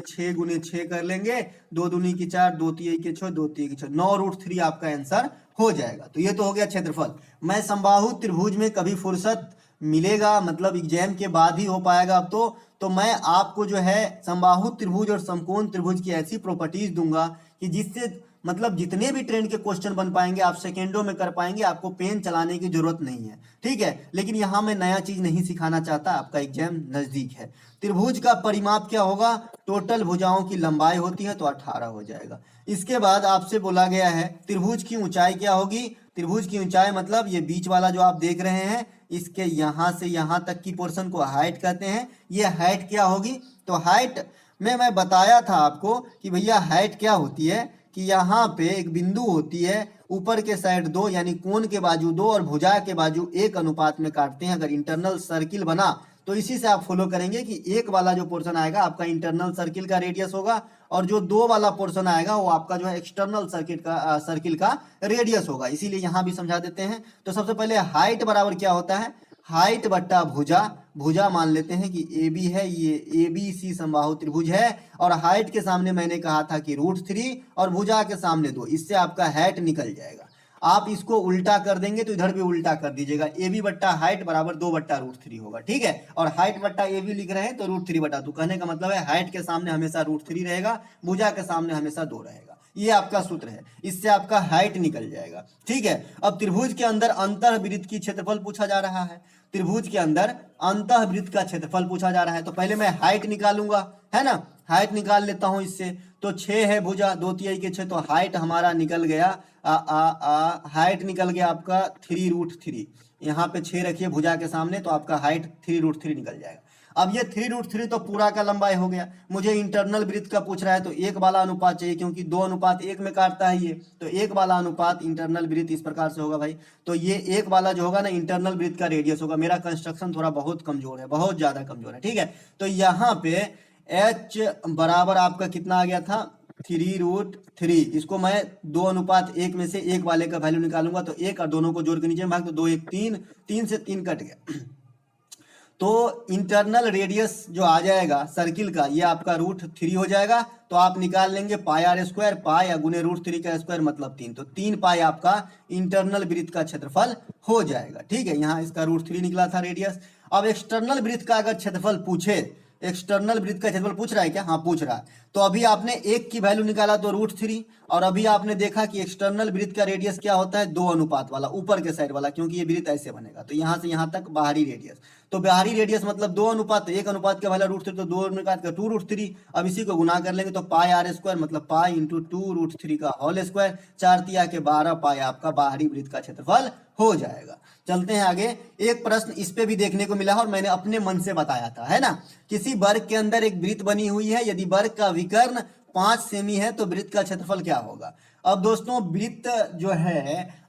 6 कर लेंगे, 2 दूनी की 4, 2 तिहाई के 6, 2 तिहाई के 6, 9√3 आपका आंसर हो जाएगा। तो ये तो हो गया क्षेत्रफल। मैं समबाहु त्रिभुज में कभी फुर्सत मिलेगा, मतलब एग्जाम के बाद ही हो पाएगा अब तो मैं आपको जो है समबाहु त्रिभुज और समकोण त्रिभुज की ऐसी प्रॉपर्टीज दूंगा कि जिससे मतलब जितने भी ट्रेंड के क्वेश्चन बन पाएंगे आप सेकेंडों में कर पाएंगे, आपको पेन चलाने की जरूरत नहीं है, ठीक है। लेकिन यहाँ मैं नया चीज नहीं सिखाना चाहता, आपका एग्जाम नजदीक है। त्रिभुज का परिमाप क्या होगा? टोटल भुजाओं की लंबाई होती है तो 18 हो जाएगा। इसके बाद आपसे बोला गया है त्रिभुज की ऊंचाई क्या होगी? त्रिभुज की ऊंचाई मतलब ये बीच वाला जो आप देख रहे हैं, इसके यहां से यहां तक की पोर्शन को हाइट कहते हैं। ये हाइट क्या होगी? तो हाइट में मैं बताया था आपको कि भैया हाइट क्या होती है कि यहाँ पे एक बिंदु होती है, ऊपर के साइड 2 यानी कोण के बाजू 2 और भुजा के बाजू 1 अनुपात में काटते हैं। अगर इंटरनल सर्किल बना तो इसी से आप फॉलो करेंगे कि 1 वाला जो पोर्शन आएगा आपका इंटरनल सर्किल का रेडियस होगा और जो 2 वाला पोर्शन आएगा वो आपका जो है एक्सटर्नल सर्किल का रेडियस होगा। इसीलिए यहाँ भी समझा देते हैं। तो सबसे पहले हाइट बराबर क्या होता है? हाइट बट्टा भुजा, भुजा मान लेते हैं कि ए बी है, ये ए बी सी समबाहु त्रिभुज है और हाइट के सामने मैंने कहा था कि √3 और भुजा के सामने 2, इससे आपका हाइट निकल जाएगा। आप इसको उल्टा कर देंगे तो इधर भी उल्टा कर दीजिएगा, ए बी बट्टा हाइट बराबर 2/√3 होगा, ठीक है। और हाइट बट्टा ए बी लिख रहे हैं तो √3/2, कहने का मतलब है हाइट के सामने हमेशा √3 रहेगा, भुजा के सामने हमेशा 2 रहेगा। ये आपका सूत्र है, इससे आपका हाइट निकल जाएगा, ठीक है। अब त्रिभुज के अंदर अंतःवृत्त की क्षेत्रफल पूछा जा रहा है। त्रिभुज के अंदर अंतःवृत्त का क्षेत्रफल पूछा जा रहा है, तो पहले मैं हाइट निकालूंगा, है ना। हाइट निकाल लेता हूं इससे, तो 6 है भुजा, 2 तिहाई के 6, तो हाइट हमारा निकल गया हाइट निकल गया आपका 3√3। यहाँ पे 6 रखिए भुजा के सामने तो आपका हाइट 3√3 निकल जाएगा। अब ये 3√3 तो पूरा का लंबाई हो गया। मुझे इंटरनल वृत्त का पूछ रहा है तो 1 वाला अनुपात चाहिए, क्योंकि 2:1 में काटता है ये, तो 1 वाला अनुपात इंटरनल वृत्त इस प्रकार से होगा भाई। तो ये 1 वाला जो होगा ना इंटरनल वृत्त का रेडियस होगा। मेरा कंस्ट्रक्शन थोड़ा बहुत कमजोर है, बहुत ज्यादा कमजोर है, ठीक है। तो यहाँ पे h बराबर आपका कितना आ गया था? 3√3। इसको मैं 2:1 में से 1 वाले का वैल्यू निकालूंगा तो 1 और दोनों को जोड़ के नीचे भाग तो 2 1 3, 3 से 3 कट गया। तो इंटरनल रेडियस जो आ जाएगा सर्किल का ये आपका √3 हो जाएगा। तो आप निकाल लेंगे πr², पाई या गुने √3 का स्क्वायर मतलब 3, तो 3 पाई आपका इंटरनल वृत्त का क्षेत्रफल हो जाएगा, ठीक है। यहाँ इसका √3 निकला था रेडियस। अब एक्सटर्नल वृत्त का अगर क्षेत्रफल पूछे एक्सटर्नल वृत्त का क्षेत्रफल पूछ रहा है क्या? हाँ पूछ रहा है। तो अभी आपने एक की वैल्यू निकाला तो √3, और अभी आपने देखा कि एक्सटर्नल वृत्त का रेडियस क्या होता है? 2 अनुपात वाला, ऊपर के साइड वाला, क्योंकि ये वृत्त ऐसे बनेगा। तो यहाँ से यहाँ तक बाहरी रेडियस, तो बाहरी रेडियस मतलब 2 अनुपात, 1 अनुपात का वैल्यू √3, तो 2 अनुपात का 2√3। अब इसी को गुना कर लेंगे तो πr² मतलब पाई इंटू 2√3 का होल स्क्वायर, 4 तिया के 12 पाई आपका बाहरी वृत्त का क्षेत्रफल हो जाएगा। चलते हैं आगे। एक प्रश्न इस पे भी देखने को मिला और मैंने अपने मन से बताया था, है ना। किसी वर्ग के अंदर एक वृत्त बनी हुई है, यदि वर्ग का विकर्ण 5 सेमी है तो वृत्त का क्षेत्रफल क्या होगा? अब दोस्तों वृत्त जो है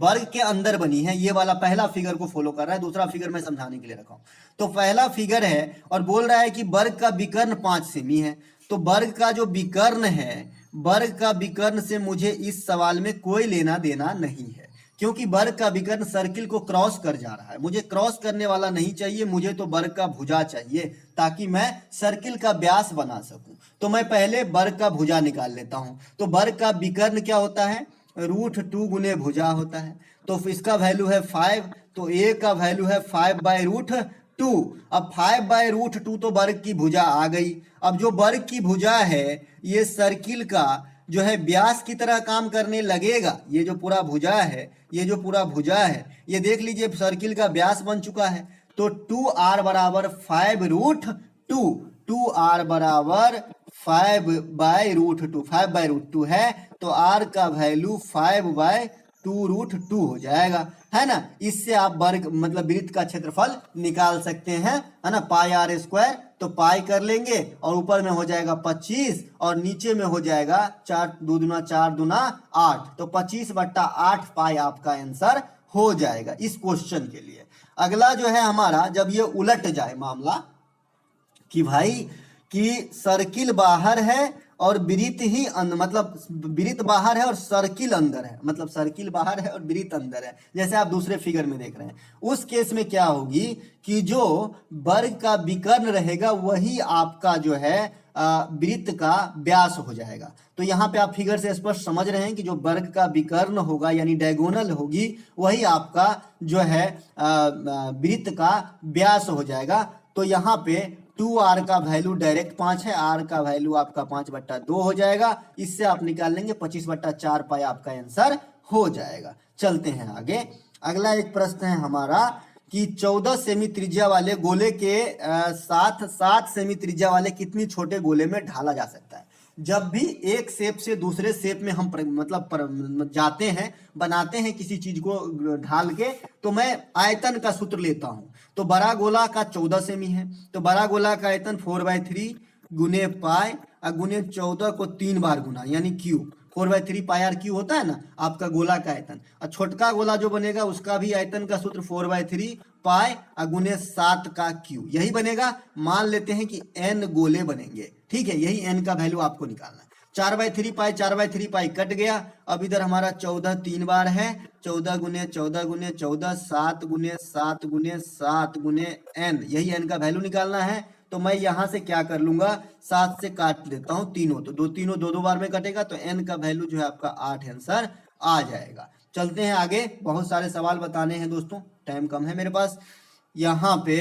वर्ग के अंदर बनी है, ये वाला पहला फिगर को फॉलो कर रहा है, दूसरा फिगर मैं समझाने के लिए रखा हूं। तो पहला फिगर है और बोल रहा है कि वर्ग का विकर्ण 5 सेमी है। तो वर्ग का जो विकर्ण है, वर्ग का विकर्ण से मुझे इस सवाल में कोई लेना देना नहीं है, क्योंकि वर्ग का विकर्ण सर्किल को क्रॉस कर जा रहा है। मुझे क्रॉस करने वाला नहीं चाहिए, मुझे तो वर्ग का भुजा चाहिए ताकि मैं सर्किल का व्यास बना सकूं। तो मैं पहले वर्ग का भुजा निकाल लेता हूं। तो वर्ग का विकर्ण क्या होता है? √2 गुने भुजा होता है। तो इसका वैल्यू है 5, तो a का वैल्यू है 5/√2। अब 5/√2 तो वर्ग की भुजा आ गई। अब जो वर्ग की भुजा है ये सर्किल का जो है व्यास की तरह काम करने लगेगा। ये जो पूरा भुजा है, ये जो पूरा भुजा है, ये देख लीजिए सर्किल का व्यास बन चुका है। तो 2r बराबर 5√2, 2r बराबर 5/√2, 5/√2 है, तो r का वैल्यू 5/2√2 हो जाएगा, है ना। इससे आप वर्ग मतलब वृत्त का क्षेत्रफल निकाल सकते हैं, है ना। πr², तो पाई कर लेंगे और ऊपर में हो जाएगा 25 और नीचे में हो जाएगा 4 2 दूना 4 दूना 8, तो 25/8 पाई आपका आंसर हो जाएगा इस क्वेश्चन के लिए। अगला जो है हमारा, जब ये उलट जाए मामला कि भाई कि सर्किल बाहर है और वृत्त ही मतलब वृत्त बाहर है और सर्किल अंदर है, मतलब सर्किल बाहर है और वृत्त अंदर है, जैसे आप दूसरे फिगर में देख रहे हैं। उस केस में क्या होगी कि जो वर्ग का विकर्ण रहेगा वही आपका जो है वृत्त का व्यास हो जाएगा। तो यहाँ पे आप फिगर से स्पष्ट समझ रहे हैं कि जो वर्ग का विकर्ण होगा यानी डायगोनल होगी वही आपका जो है वृत्त का व्यास हो जाएगा। तो यहाँ पे 2r का वैल्यू डायरेक्ट 5 है, r का वैल्यू आपका 5/2 हो जाएगा। इससे आप निकाल लेंगे 25/4 पाई आपका आंसर हो जाएगा। चलते हैं आगे। अगला एक प्रश्न है हमारा कि 14 सेमी त्रिज्या वाले गोले के साथ 7 सेमी त्रिज्या वाले कितनी छोटे गोले में ढाला जा सकता है? जब भी एक शेप से दूसरे शेप में हम जाते हैं, बनाते हैं किसी चीज को ढाल के, तो मैं आयतन का सूत्र लेता हूं। तो बड़ा गोला का 14 सेमी है, तो बड़ा गोला का आयतन 4/3 गुने पाई और गुने 14 को 3 बार गुना यानी क्यू, 4/3 πr³ होता है ना आपका गोला का आयतन। और छोटका गोला जो बनेगा उसका भी आयतन का सूत्र 4/3 पाई और गुने 7 का क्यू, यही बनेगा। मान लेते हैं कि n गोले बनेंगे, ठीक है, यही n का वैल्यू आपको निकालना है। 4/3 पाई 4/3 पाई कट गया। अब इधर हमारा 14 3 बार है, 14 गुने 14 गुने 14, 7 गुने 7 गुने 7 गुने n, यही n का वैल्यू निकालना है। तो मैं यहां से क्या कर लूंगा, 7 से काट लेता हूं तीनों, तो तीनों दो बार में कटेगा, तो n का वैल्यू जो है आपका 8 आंसर आ जाएगा। चलते हैं आगे, बहुत सारे सवाल बताने हैं दोस्तों, टाइम कम है मेरे पास यहाँ पे।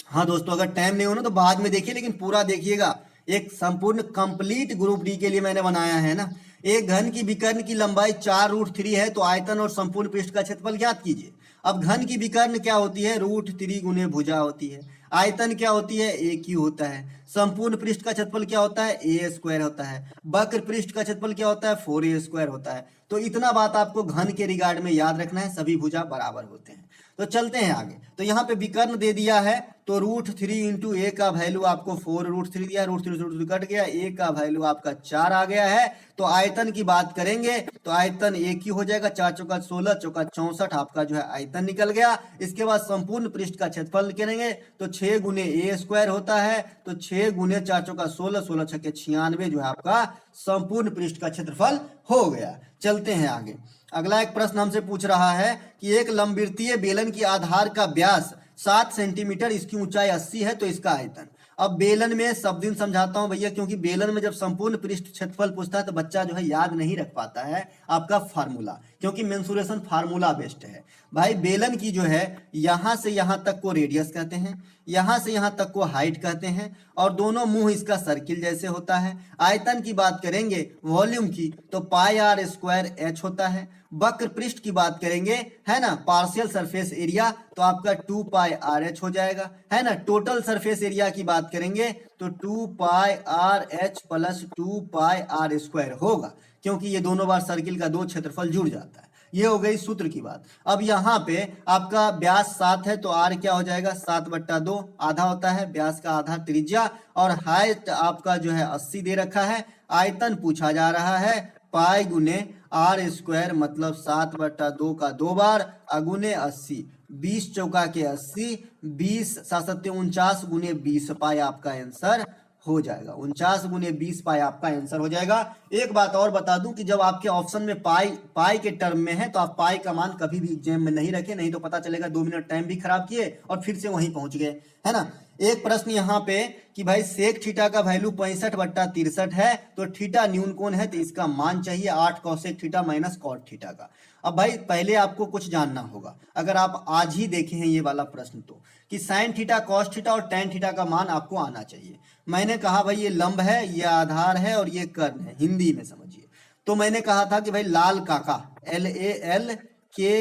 हाँ दोस्तों, अगर टाइम नहीं हो ना तो बाद में देखिए, लेकिन पूरा देखिएगा। एक संपूर्ण कंप्लीट ग्रुप डी के लिए मैंने बनाया है ना। एक घन की विकर्ण की लंबाई 4√3 है, तो आयतन और संपूर्ण पृष्ठ का क्षेत्रफल ज्ञात कीजिए। अब घन की विकर्ण क्या होती है? √3 गुने भुजा होती है। आयतन क्या होती है? AQ होता है। संपूर्ण पृष्ठ का क्षेत्रफल क्या होता है? A² होता है। वक्र पृष्ठ का क्षेत्रफल क्या होता है? 4A² होता है। तो इतना बात आपको घन के रिगार्ड में याद रखना है, सभी भुजा बराबर होते हैं। तो चलते हैं आगे। तो यहाँ पे विकर्ण दे दिया है, तो √3 इंटू a का वैल्यू आपको 4√3 दिया, √3 कट गया, a का वैल्यू आपका 4 आ गया है। तो आयतन की बात करेंगे तो आयतन AQ हो जाएगा, 4 चौका 16 चौका 64 आपका जो है आयतन निकल गया। इसके बाद संपूर्ण पृष्ठ का क्षेत्रफल करेंगे तो 6 गुने A² होता है, तो 6 गुने 4 चौका 16 16 छक्के 96 जो है आपका संपूर्ण पृष्ठ का क्षेत्रफल हो गया। चलते हैं आगे। अगला एक प्रश्न हमसे पूछ रहा है कि एक लंबवृत्तीय बेलन की आधार का व्यास 7 सेंटीमीटर, इसकी ऊंचाई 80 है, तो इसका आयतन। अब बेलन में सब दिन समझाता हूं भैया, क्योंकि बेलन में जब संपूर्ण पृष्ठ क्षेत्रफल पूछता है तो बच्चा जो है याद नहीं रख पाता है आपका फार्मूला, क्योंकि मेंसुरेशन फार्मूला बेस्ड है। भाई बेलन की जो है यहां से यहां तक को रेडियस कहते हैं, यहां से यहां तक को हाइट कहते हैं, और दोनों मुंह इसका सर्किल जैसे होता है। आयतन की बात करेंगे वॉल्यूम की तो पाई आर स्क्वायर एच होता है। वक्र पृष्ठ की बात करेंगे है ना, पार्शियल सरफेस एरिया, तो आपका 2 पाई आर एच हो जाएगा, है ना। टोटल सरफेस एरिया की बात करेंगे तो 2 pi R H plus 2 pi R square होगा, क्योंकि ये दोनों बार सर्किल का 2 क्षेत्रफल जुड़ जाता है। ये हो गई सूत्र की बात। अब यहाँ पे आपका व्यास 7 है तो आर क्या हो जाएगा 7/2, आधा होता है व्यास का आधा त्रिज्या, और हाइट आपका जो है 80 दे रखा है। आयतन पूछा जा रहा है पाई गुने आर स्क्वायर, मतलब 7/2 का 2 बार अगुने 80, 20 चौका के 80, 20 7 49 गुने 20 पाई आपका आंसर हो जाएगा। 49 गुने 20 पाई आपका आंसर हो जाएगा। एक बात और बता दूं कि जब आपके ऑप्शन में पाई के टर्म में है तो आप पाई का मान कभी भी एग्जाम में नहीं रखें, नहीं तो पता चलेगा 2 मिनट टाइम भी खराब किए और फिर से वहीं पहुंच गए, है ना। एक प्रश्न यहाँ पे कि भाई सेक थीटा का वैल्यू 65/63 है, तो थीटा न्यून कोण है तो इसका मान चाहिए 8 cosec theta minus cot theta का। अब भाई पहले आपको कुछ जानना होगा, अगर आप आज ही देखे हैं ये वाला प्रश्न तो, कि साइन थीटा कॉस थीटा और टेन थीटा का मान आपको आना चाहिए। मैंने कहा भाई ये लंब है, ये आधार है और ये कर्ण है, हिंदी में समझिए। तो मैंने कहा था कि भाई लाल काका LALKKA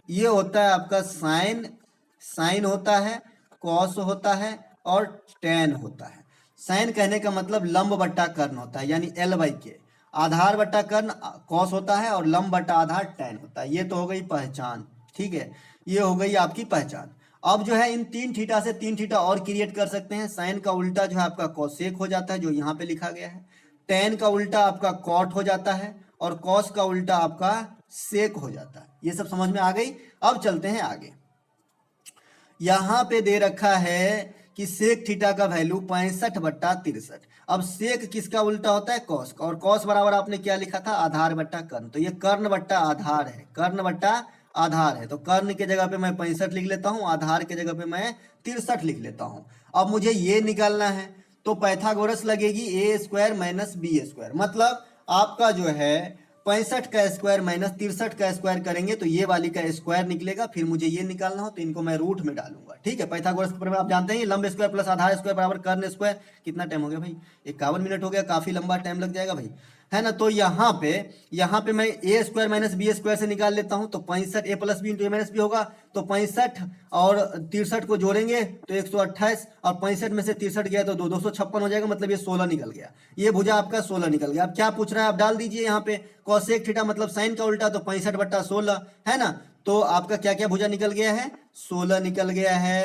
ये होता है आपका साइन होता है, कॉस होता है और टेन होता है। साइन कहने का मतलब लंब बट्टा कर्ण होता है, यानी L/K। आधार बट्टा कर्ण कॉस होता है और लंब बट्टा आधार टेन होता है। ये तो हो गई पहचान, ठीक है, ये हो गई आपकी पहचान। अब जो है इन 3 थीटा से 3 थीटा और क्रिएट कर सकते हैं। साइन का उल्टा जो है आपका कोसेक हो जाता है, जो यहाँ पे लिखा गया है। टेन का उल्टा आपका कॉट हो जाता है और कॉस का उल्टा आपका सेक हो जाता है। ये सब समझ में आ गई। अब चलते हैं आगे। यहां पे दे रखा है कि सेक थीटा का वैल्यू 65/63। अब सेक किसका उल्टा होता है कॉस का, और कॉस बराबर आपने क्या लिखा था आधार बट्टा कर्ण, तो ये कर्ण बट्टा आधार है, कर्ण बट्टा आधार है। तो कर्ण के जगह पे मैं 65 लिख लेता हूं, आधार के जगह पे मैं 63 लिख लेता हूं। अब मुझे ये निकालना है तो पाइथागोरस लगेगी A² माइनस B², मतलब आपका जो है 65 का स्क्वायर माइनस 63 का स्क्वायर करेंगे तो ये वाली का स्क्वायर निकलेगा। फिर मुझे ये निकालना हो तो इनको मैं रूट में डालूंगा, ठीक है। पाइथागोरस के प्रमेय आप जानते हैं, लंब स्क्वायर प्लस आधार स्क्वायर बराबर कर्ण स्क्वायर। कितना टाइम हो गया भाई, 51 मिनट हो गया, काफी लंबा टाइम लग जाएगा भाई, है ना। तो यहाँ पे मैं A² माइनस B² से निकाल लेता हूँ, तो 65 A plus B into A minus B होगा। तो 65 और 63 को जोड़ेंगे तो 128, और 65 में से 63 गया तो 256 हो जाएगा, मतलब ये 16 निकल गया। ये भुजा आपका 16 निकल गया। अब क्या पूछ रहा है आप डाल दीजिए यहाँ पे कोसेक थीटा मतलब साइन का उल्टा, तो 65/16 है ना। तो आपका क्या क्या भुजा निकल गया है, 16 निकल गया है,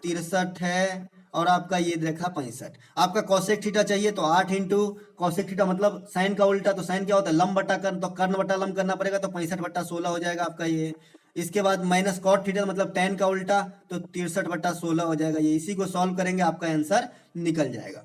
63 है और आपका ये देखा 65। आपका कोसेक थीटा चाहिए तो 8 इंटू कोसेक थीटा मतलब साइन का उल्टा, तो साइन क्या होता है लंब बट्टा कर्ण, तो कर्ण बट्टा लंब करना पड़ेगा, तो 65/16 हो जाएगा आपका ये। इसके बाद माइनस कॉट थीटा मतलब टेन का उल्टा, तो 63/16 हो जाएगा ये। इसी को सॉल्व करेंगे आपका आंसर निकल जाएगा।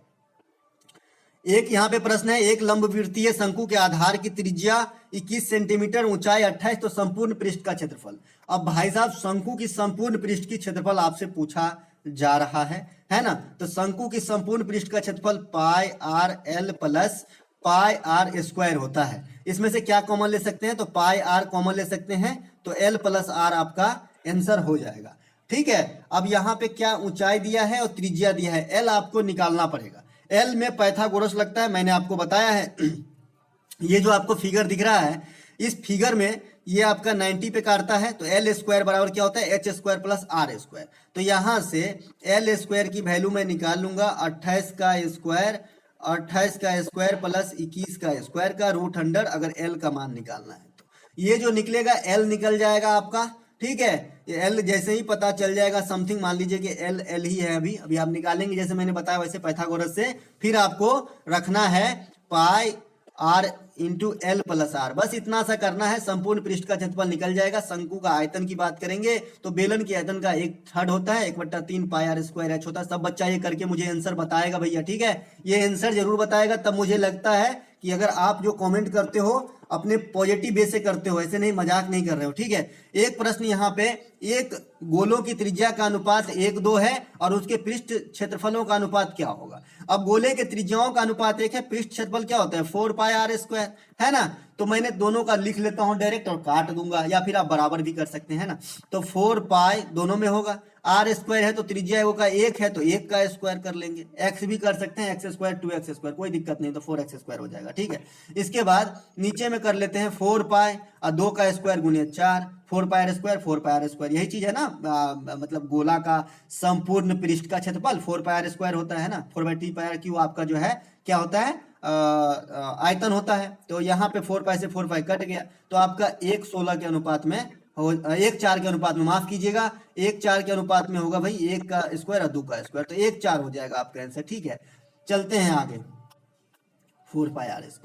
एक यहाँ पे प्रश्न है, एक लंबवृत्तीय शंकु के आधार की त्रिज्या 21 सेंटीमीटर, ऊंचाई 28, तो संपूर्ण पृष्ठ का क्षेत्रफल। अब भाई साहब शंकु की संपूर्ण पृष्ठ की क्षेत्रफल आपसे पूछा जा रहा है ना। तो शंकु की संपूर्ण पृष्ठ का क्षेत्रफल pi R L plus pi R square होता है। इसमें से क्या कॉमन ले सकते हैं, तो पाई आर कॉमन ले सकते हैं, तो एल प्लस आर आपका आंसर हो जाएगा, ठीक है। अब यहाँ पे क्या ऊंचाई दिया है और त्रिज्या दिया है, एल आपको निकालना पड़ेगा। एल में पाइथागोरस लगता है, मैंने आपको बताया है। ये जो आपको फिगर दिख रहा है, इस फिगर में ये आपका 90 पे काटता है, तो L² बराबर क्या होता है H² प्लस R²। तो यहाँ से L² की वैल्यू मैं निकाल लूंगा 28 का स्क्वायर प्लस 21 का स्क्वायर का रूट अंडर, अगर L का मान निकालना है तो ये जो निकलेगा L निकल जाएगा आपका, ठीक है। ये L जैसे ही पता चल जाएगा समथिंग, मान लीजिए कि L ही है, अभी आप निकालेंगे जैसे मैंने बताया वैसे पाइथागोरस से। फिर आपको रखना है pi R into L plus R, बस इतना सा करना है, संपूर्ण पृष्ठ का क्षेत्रफल निकल जाएगा। शंकु का आयतन की बात करेंगे तो बेलन के आयतन का 1/3 होता है, 1/3 पाई आर स्क्वायर एच होता है। सब बच्चा ये करके मुझे आंसर बताएगा भैया, ठीक है। ये आंसर जरूर बताएगा, तब मुझे लगता है कि अगर आप जो कमेंट करते हो अपने पॉजिटिव वे से करते हो, ऐसे नहीं, मजाक नहीं कर रहे हो, ठीक है। एक प्रश्न यहाँ पे, एक गोलों की त्रिज्या का अनुपात 1:2 है और उसके पृष्ठ क्षेत्रफलों का अनुपात क्या होगा। अब गोले के त्रिज्याओं का अनुपात 1 है, पृष्ठ क्षेत्रफल क्या होता है 4πr², है ना। तो मैंने दोनों का लिख लेता हूं डायरेक्ट और काट दूंगा, या फिर आप बराबर भी कर सकते हैं ना। तो 4π दोनों में होगा, r² है तो त्रिज्या का 1 है तो 1 का स्क्वायर कर लेंगे, x भी कर सकते हैं, x², 2x², कोई दिक्कत नहीं, तो 4x² हो जाएगा, ठीक है। इसके बाद नीचे में कर लेते हैं 4π और 2 का स्क्वायर गुने 4, 4πr², 4πr², यही चीज है ना। मतलब गोला का संपूर्ण पृष्ठ का क्षेत्रफल 4πr² होता है ना, 4/3πr³ आपका जो है क्या होता है, आयतन होता है। तो यहाँ पे 4π से 4π कट गया, तो आपका 1:16 के अनुपात में हो, 1:4 के अनुपात में, माफ कीजिएगा 1:4 के अनुपात में होगा भाई, 1 का स्क्वायर और 2 का स्क्वायर, तो 1:4 हो जाएगा आपका आंसर, ठीक है। चलते हैं आगे, 4πr²।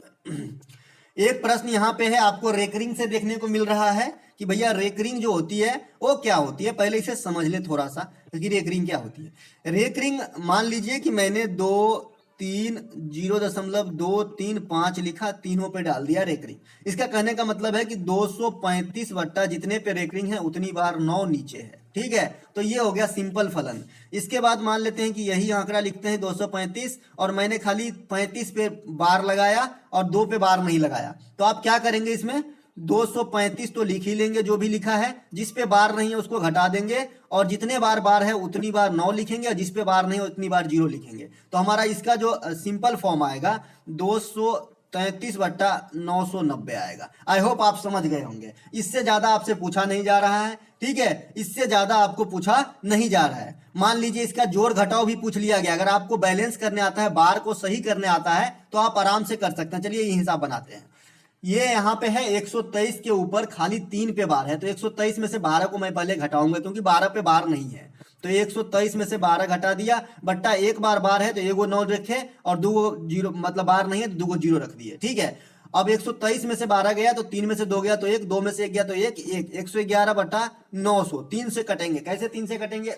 एक प्रश्न यहाँ पे है, आपको रेकरिंग से देखने को मिल रहा है कि भैया रेकरिंग जो होती है वो क्या होती है, पहले इसे समझ ले थोड़ा सा कि रेकरिंग क्या होती है। रेकरिंग मान लीजिए कि मैंने 2 3 0.235 लिखा, तीनों पे डाल दिया रेकरिंग। इसका कहने का मतलब है कि 235 वट्टा जितने पे रेकरिंग है उतनी बार 9 नीचे है, ठीक है। तो ये हो गया सिंपल फलन। इसके बाद मान लेते हैं कि यही आंकड़ा लिखते हैं 235, और मैंने खाली 35 पे बार लगाया और 2 पे बार नहीं लगाया, तो आप क्या करेंगे इसमें 235 तो लिख ही लेंगे जो भी लिखा है, जिस पे बार नहीं है उसको घटा देंगे, और जितने बार बार है उतनी बार 9 लिखेंगे, और जिस पे बार नहीं है उतनी बार 0 लिखेंगे। तो हमारा इसका जो सिंपल फॉर्म आएगा 233/990 आएगा। आई होप आप समझ गए होंगे, इससे ज्यादा आपसे पूछा नहीं जा रहा है, ठीक है, इससे ज्यादा आपको पूछा नहीं जा रहा है। मान लीजिए इसका जोड़ घटाव भी पूछ लिया गया, अगर आपको बैलेंस करने आता है, बार को सही करने आता है, तो आप आराम से कर सकते हैं। चलिए ये हिसाब बनाते हैं। ये यहाँ पे है 123 के ऊपर खाली 3 पे बार है, तो 123 में से 12 को मैं पहले घटाऊंगा, क्योंकि 12 पे बार नहीं है, तो 123 में से 12 घटा दिया, बट्टा एक बार है तो 1 9 रखे, और 2 0 मतलब बार नहीं है तो 2 0 रख दिए, ठीक है। अब 123 में से 12 गया तो 3 में से 2 गया तो 1, 2 में से 1 गया तो 1, 111/900, 3 से कटेंगे। कैसे 3 से कटेंगे,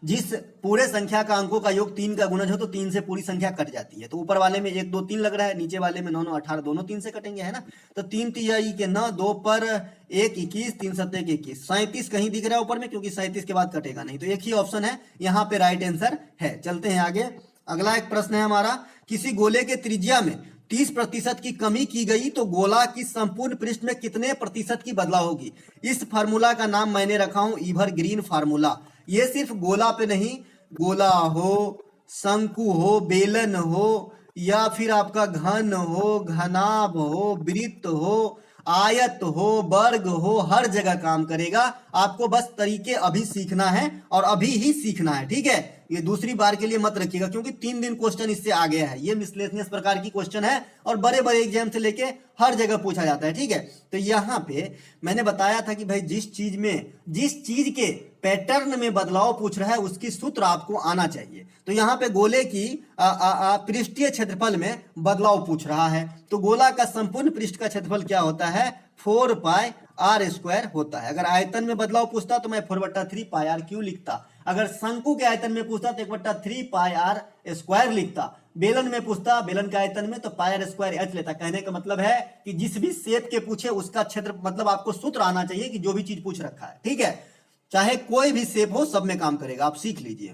जिस पूरे संख्या का अंकों का योग 3 का गुणज हो तो 3 से पूरी संख्या कट जाती है। तो ऊपर वाले में 1 2 3 लग रहा है, नीचे वाले में 9 9 18, दोनों 3 से कटेंगे, है ना। तो 3 तिहाई के 9, 2 पर 1 21, 3 7 21, 37 कहीं दिख रहा है ऊपर में, क्योंकि 37 के बाद कटेगा नहीं, तो एक ही ऑप्शन है यहाँ पे राइट आंसर है। चलते हैं आगे, अगला एक प्रश्न है हमारा, किसी गोले के त्रिज्या में 30% की कमी की गई तो गोला की संपूर्ण पृष्ठ में कितने प्रतिशत की बदलाव होगी। इस फार्मूला का नाम मैंने रखा हूं एवरग्रीन फार्मूला। ये सिर्फ गोला पे नहीं, गोला हो, शंकु हो, बेलन हो, या फिर आपका घन हो, घनाभ हो, वृत्त हो, आयत हो, वर्ग हो, हर जगह काम करेगा। आपको बस तरीके अभी सीखना है और अभी ही सीखना है, ठीक है। ये दूसरी बार के लिए मत रखिएगा, क्योंकि 3 दिन क्वेश्चन इससे आ गया है। ये मिसलेनियस प्रकार की क्वेश्चन है और बड़े बड़े एग्जाम से लेके हर जगह पूछा जाता है, ठीक है। तो यहाँ पे मैंने बताया था कि भाई जिस चीज के पैटर्न में बदलाव पूछ रहा है उसकी सूत्र आपको आना चाहिए। तो यहाँ पे गोले की पृष्ठीय क्षेत्रफल में बदलाव पूछ रहा है, तो गोला का संपूर्ण पृष्ठ का क्षेत्रफल क्या होता है 4πr² होता है। अगर आयतन में बदलाव पूछता तो मैं 4/3πr³ लिखता, अगर शंकु के आयतन में पूछता तो 1/3πr² लिखता, बेलन में पूछता बेलन के आयतन में तो πr² लेता। कहने का मतलब है कि जिस भी शेप के पूछे उसका क्षेत्र मतलब आपको सूत्र आना चाहिए कि जो भी चीज पूछ रखा है, ठीक है। चाहे कोई भी शेप हो सब में काम करेगा, आप सीख लीजिए।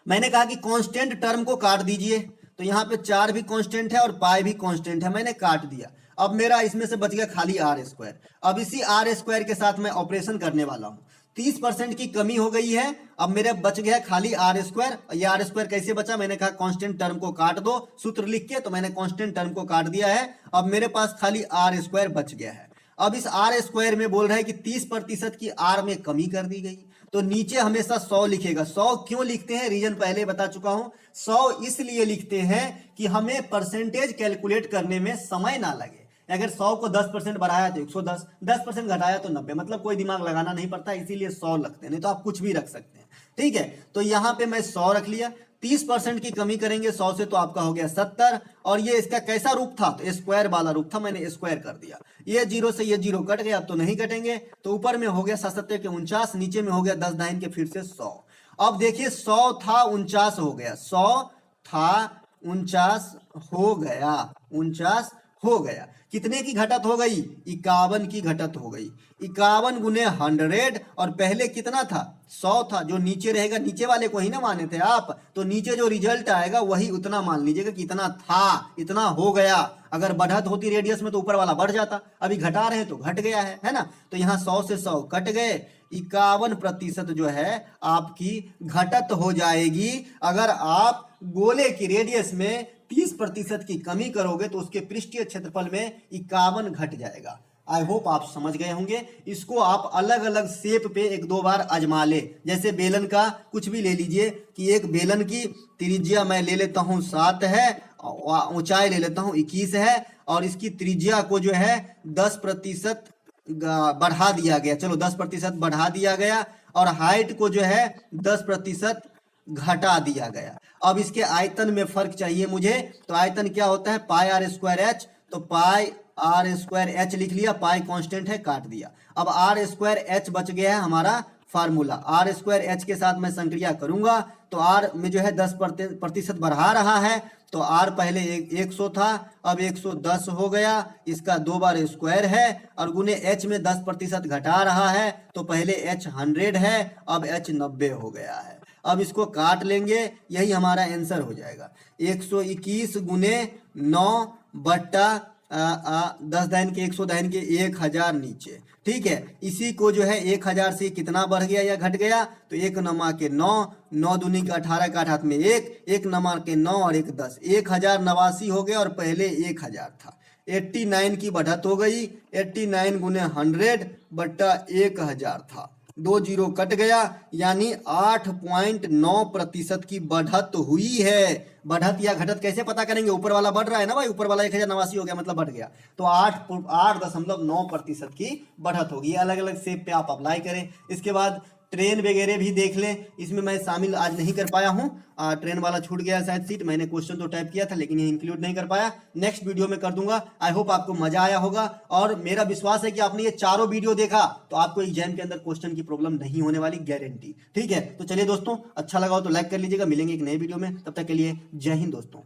मैंने कहा कि कांस्टेंट टर्म को काट दीजिए, तो यहाँ पे 4 भी कांस्टेंट है और पाई भी कांस्टेंट है, मैंने काट दिया। अब मेरा इसमें से बच गया खाली r²। अब इसी r² के साथ मैं ऑपरेशन करने वाला हूं। 30% की कमी हो गई है, अब मेरे बच गया खाली r²। ये r² कैसे बचा, मैंने कहा कांस्टेंट टर्म को काट दो, सूत्र लिख के, तो मैंने कांस्टेंट टर्म को काट दिया है। अब मेरे पास खाली r² बच गया है। अब इस r² में बोल रहा है कि 30% की r में कमी कर दी गई, तो नीचे हमेशा 100 लिखेगा। 100 क्यों लिखते हैं, रीजन पहले बता चुका हूं। 100 इसलिए लिखते हैं कि हमें परसेंटेज कैलकुलेट करने में समय ना लगे। अगर 100 को 10% बढ़ाया तो 110, 10% घटाया तो 90, मतलब कोई दिमाग लगाना नहीं पड़ता, इसीलिए 100 लगते हैं, नहीं तो आप कुछ भी रख सकते हैं, ठीक है। तो यहाँ पे मैं 100 रख लिया। 30% की कमी करेंगे 100 से तो आपका हो गया 70, और ये इसका कैसा रूप था, तो स्क्वायर वाला रूप था, मैंने स्क्वायर कर दिया। ये 0 से ये 0 कट गया, अब तो नहीं कटेंगे, तो ऊपर में हो गया 77 के 49, नीचे में हो गया 10 9 के फिर से 100। अब देखिए 100 था 49 हो गया, 100 था 49 हो गया, 49 हो गया। कितने की घटत हो गई? 51 की घटत हो गई। 51 गुने 100 और पहले कितना था? 100 था। जो नीचे रहेगा नीचे वाले को ही ना माने थे आप, तो नीचे जो रिजल्ट आएगा वही उतना मान लीजिएगा कि इतना था, इतना हो गया। अगर बढ़त होती रेडियस में तो ऊपर वाला बढ़ जाता, अभी घटा रहे हैं तो घट गया है ना। तो यहाँ 100 से 100 कट गए, 51% जो है आपकी घटत हो जाएगी। अगर आप गोले की रेडियस में 30% की कमी करोगे तो उसके पृष्ठीय क्षेत्रफल में 51 घट जाएगा। आई होप आप समझ गए होंगे। इसको आप अलग अलग शेप पे एक दो बार आजमा ले। जैसे बेलन का कुछ भी ले लीजिए कि एक बेलन की त्रिज्या मैं ले लेता हूं 7 है, ऊंचाई ले लेता हूं 21 है, और इसकी त्रिज्या को जो है 10% बढ़ा दिया गया। चलो 10% बढ़ा दिया गया, और हाइट को जो है 10% घटा दिया गया। अब इसके आयतन में फर्क चाहिए मुझे, तो आयतन क्या होता है? Pi R square H. तो पाई आर स्क्वायर एच लिख लिया, पाई कांस्टेंट है काट दिया। अब आर स्क्वायर एच बच गया है हमारा फार्मूला। आर स्क्वायर एच के साथ मैं संक्रिया करूंगा तो आर में जो है 10% बढ़ा रहा है, तो आर पहले 100 था, अब 110 हो गया। इसका 2 बार स्क्वायर है, और गुने एच में 10% घटा रहा है, तो पहले एच 100 है, अब एच 90 हो गया है। अब इसको काट लेंगे, यही हमारा आंसर हो जाएगा। 121 गुने 9 बट्टा 10 दाइन के 100 दाइन के 1000 नीचे। ठीक है, इसी को जो है 1000 से कितना बढ़ गया या घट गया? तो 1 नमा के 9, 9 दूनी के 18 का हाथ में 1, 1 नमा के 9 और 1 10, 1089 हो गया, और पहले 1000 था। 89 की बढ़त हो गई। 89 गुने 100 बट्टा 1000 था, 2 जीरो कट गया, यानी 8.9% की बढ़त हुई है। बढ़त या घटत कैसे पता करेंगे? ऊपर वाला बढ़ रहा है ना भाई, ऊपर वाला 1089 हो गया मतलब बढ़ गया, तो 8.9% की बढ़त होगी। अलग अलग शेप पे आप अप्लाई करें। इसके बाद ट्रेन वगैरह भी देख लें, इसमें मैं शामिल आज नहीं कर पाया हूँ। ट्रेन वाला छूट गया शायद सीट, मैंने क्वेश्चन तो टाइप किया था लेकिन ये इंक्लूड नहीं कर पाया। नेक्स्ट वीडियो में कर दूंगा। आई होप आपको मजा आया होगा, और मेरा विश्वास है कि आपने ये चारों वीडियो देखा तो आपको एग्जाम के अंदर क्वेश्चन की प्रॉब्लम नहीं होने वाली, गारंटी। ठीक है, तो चलिए दोस्तों, अच्छा लगा हो तो लाइक कर लीजिएगा। मिलेंगे एक नए वीडियो में, तब तक के लिए जय हिंद दोस्तों।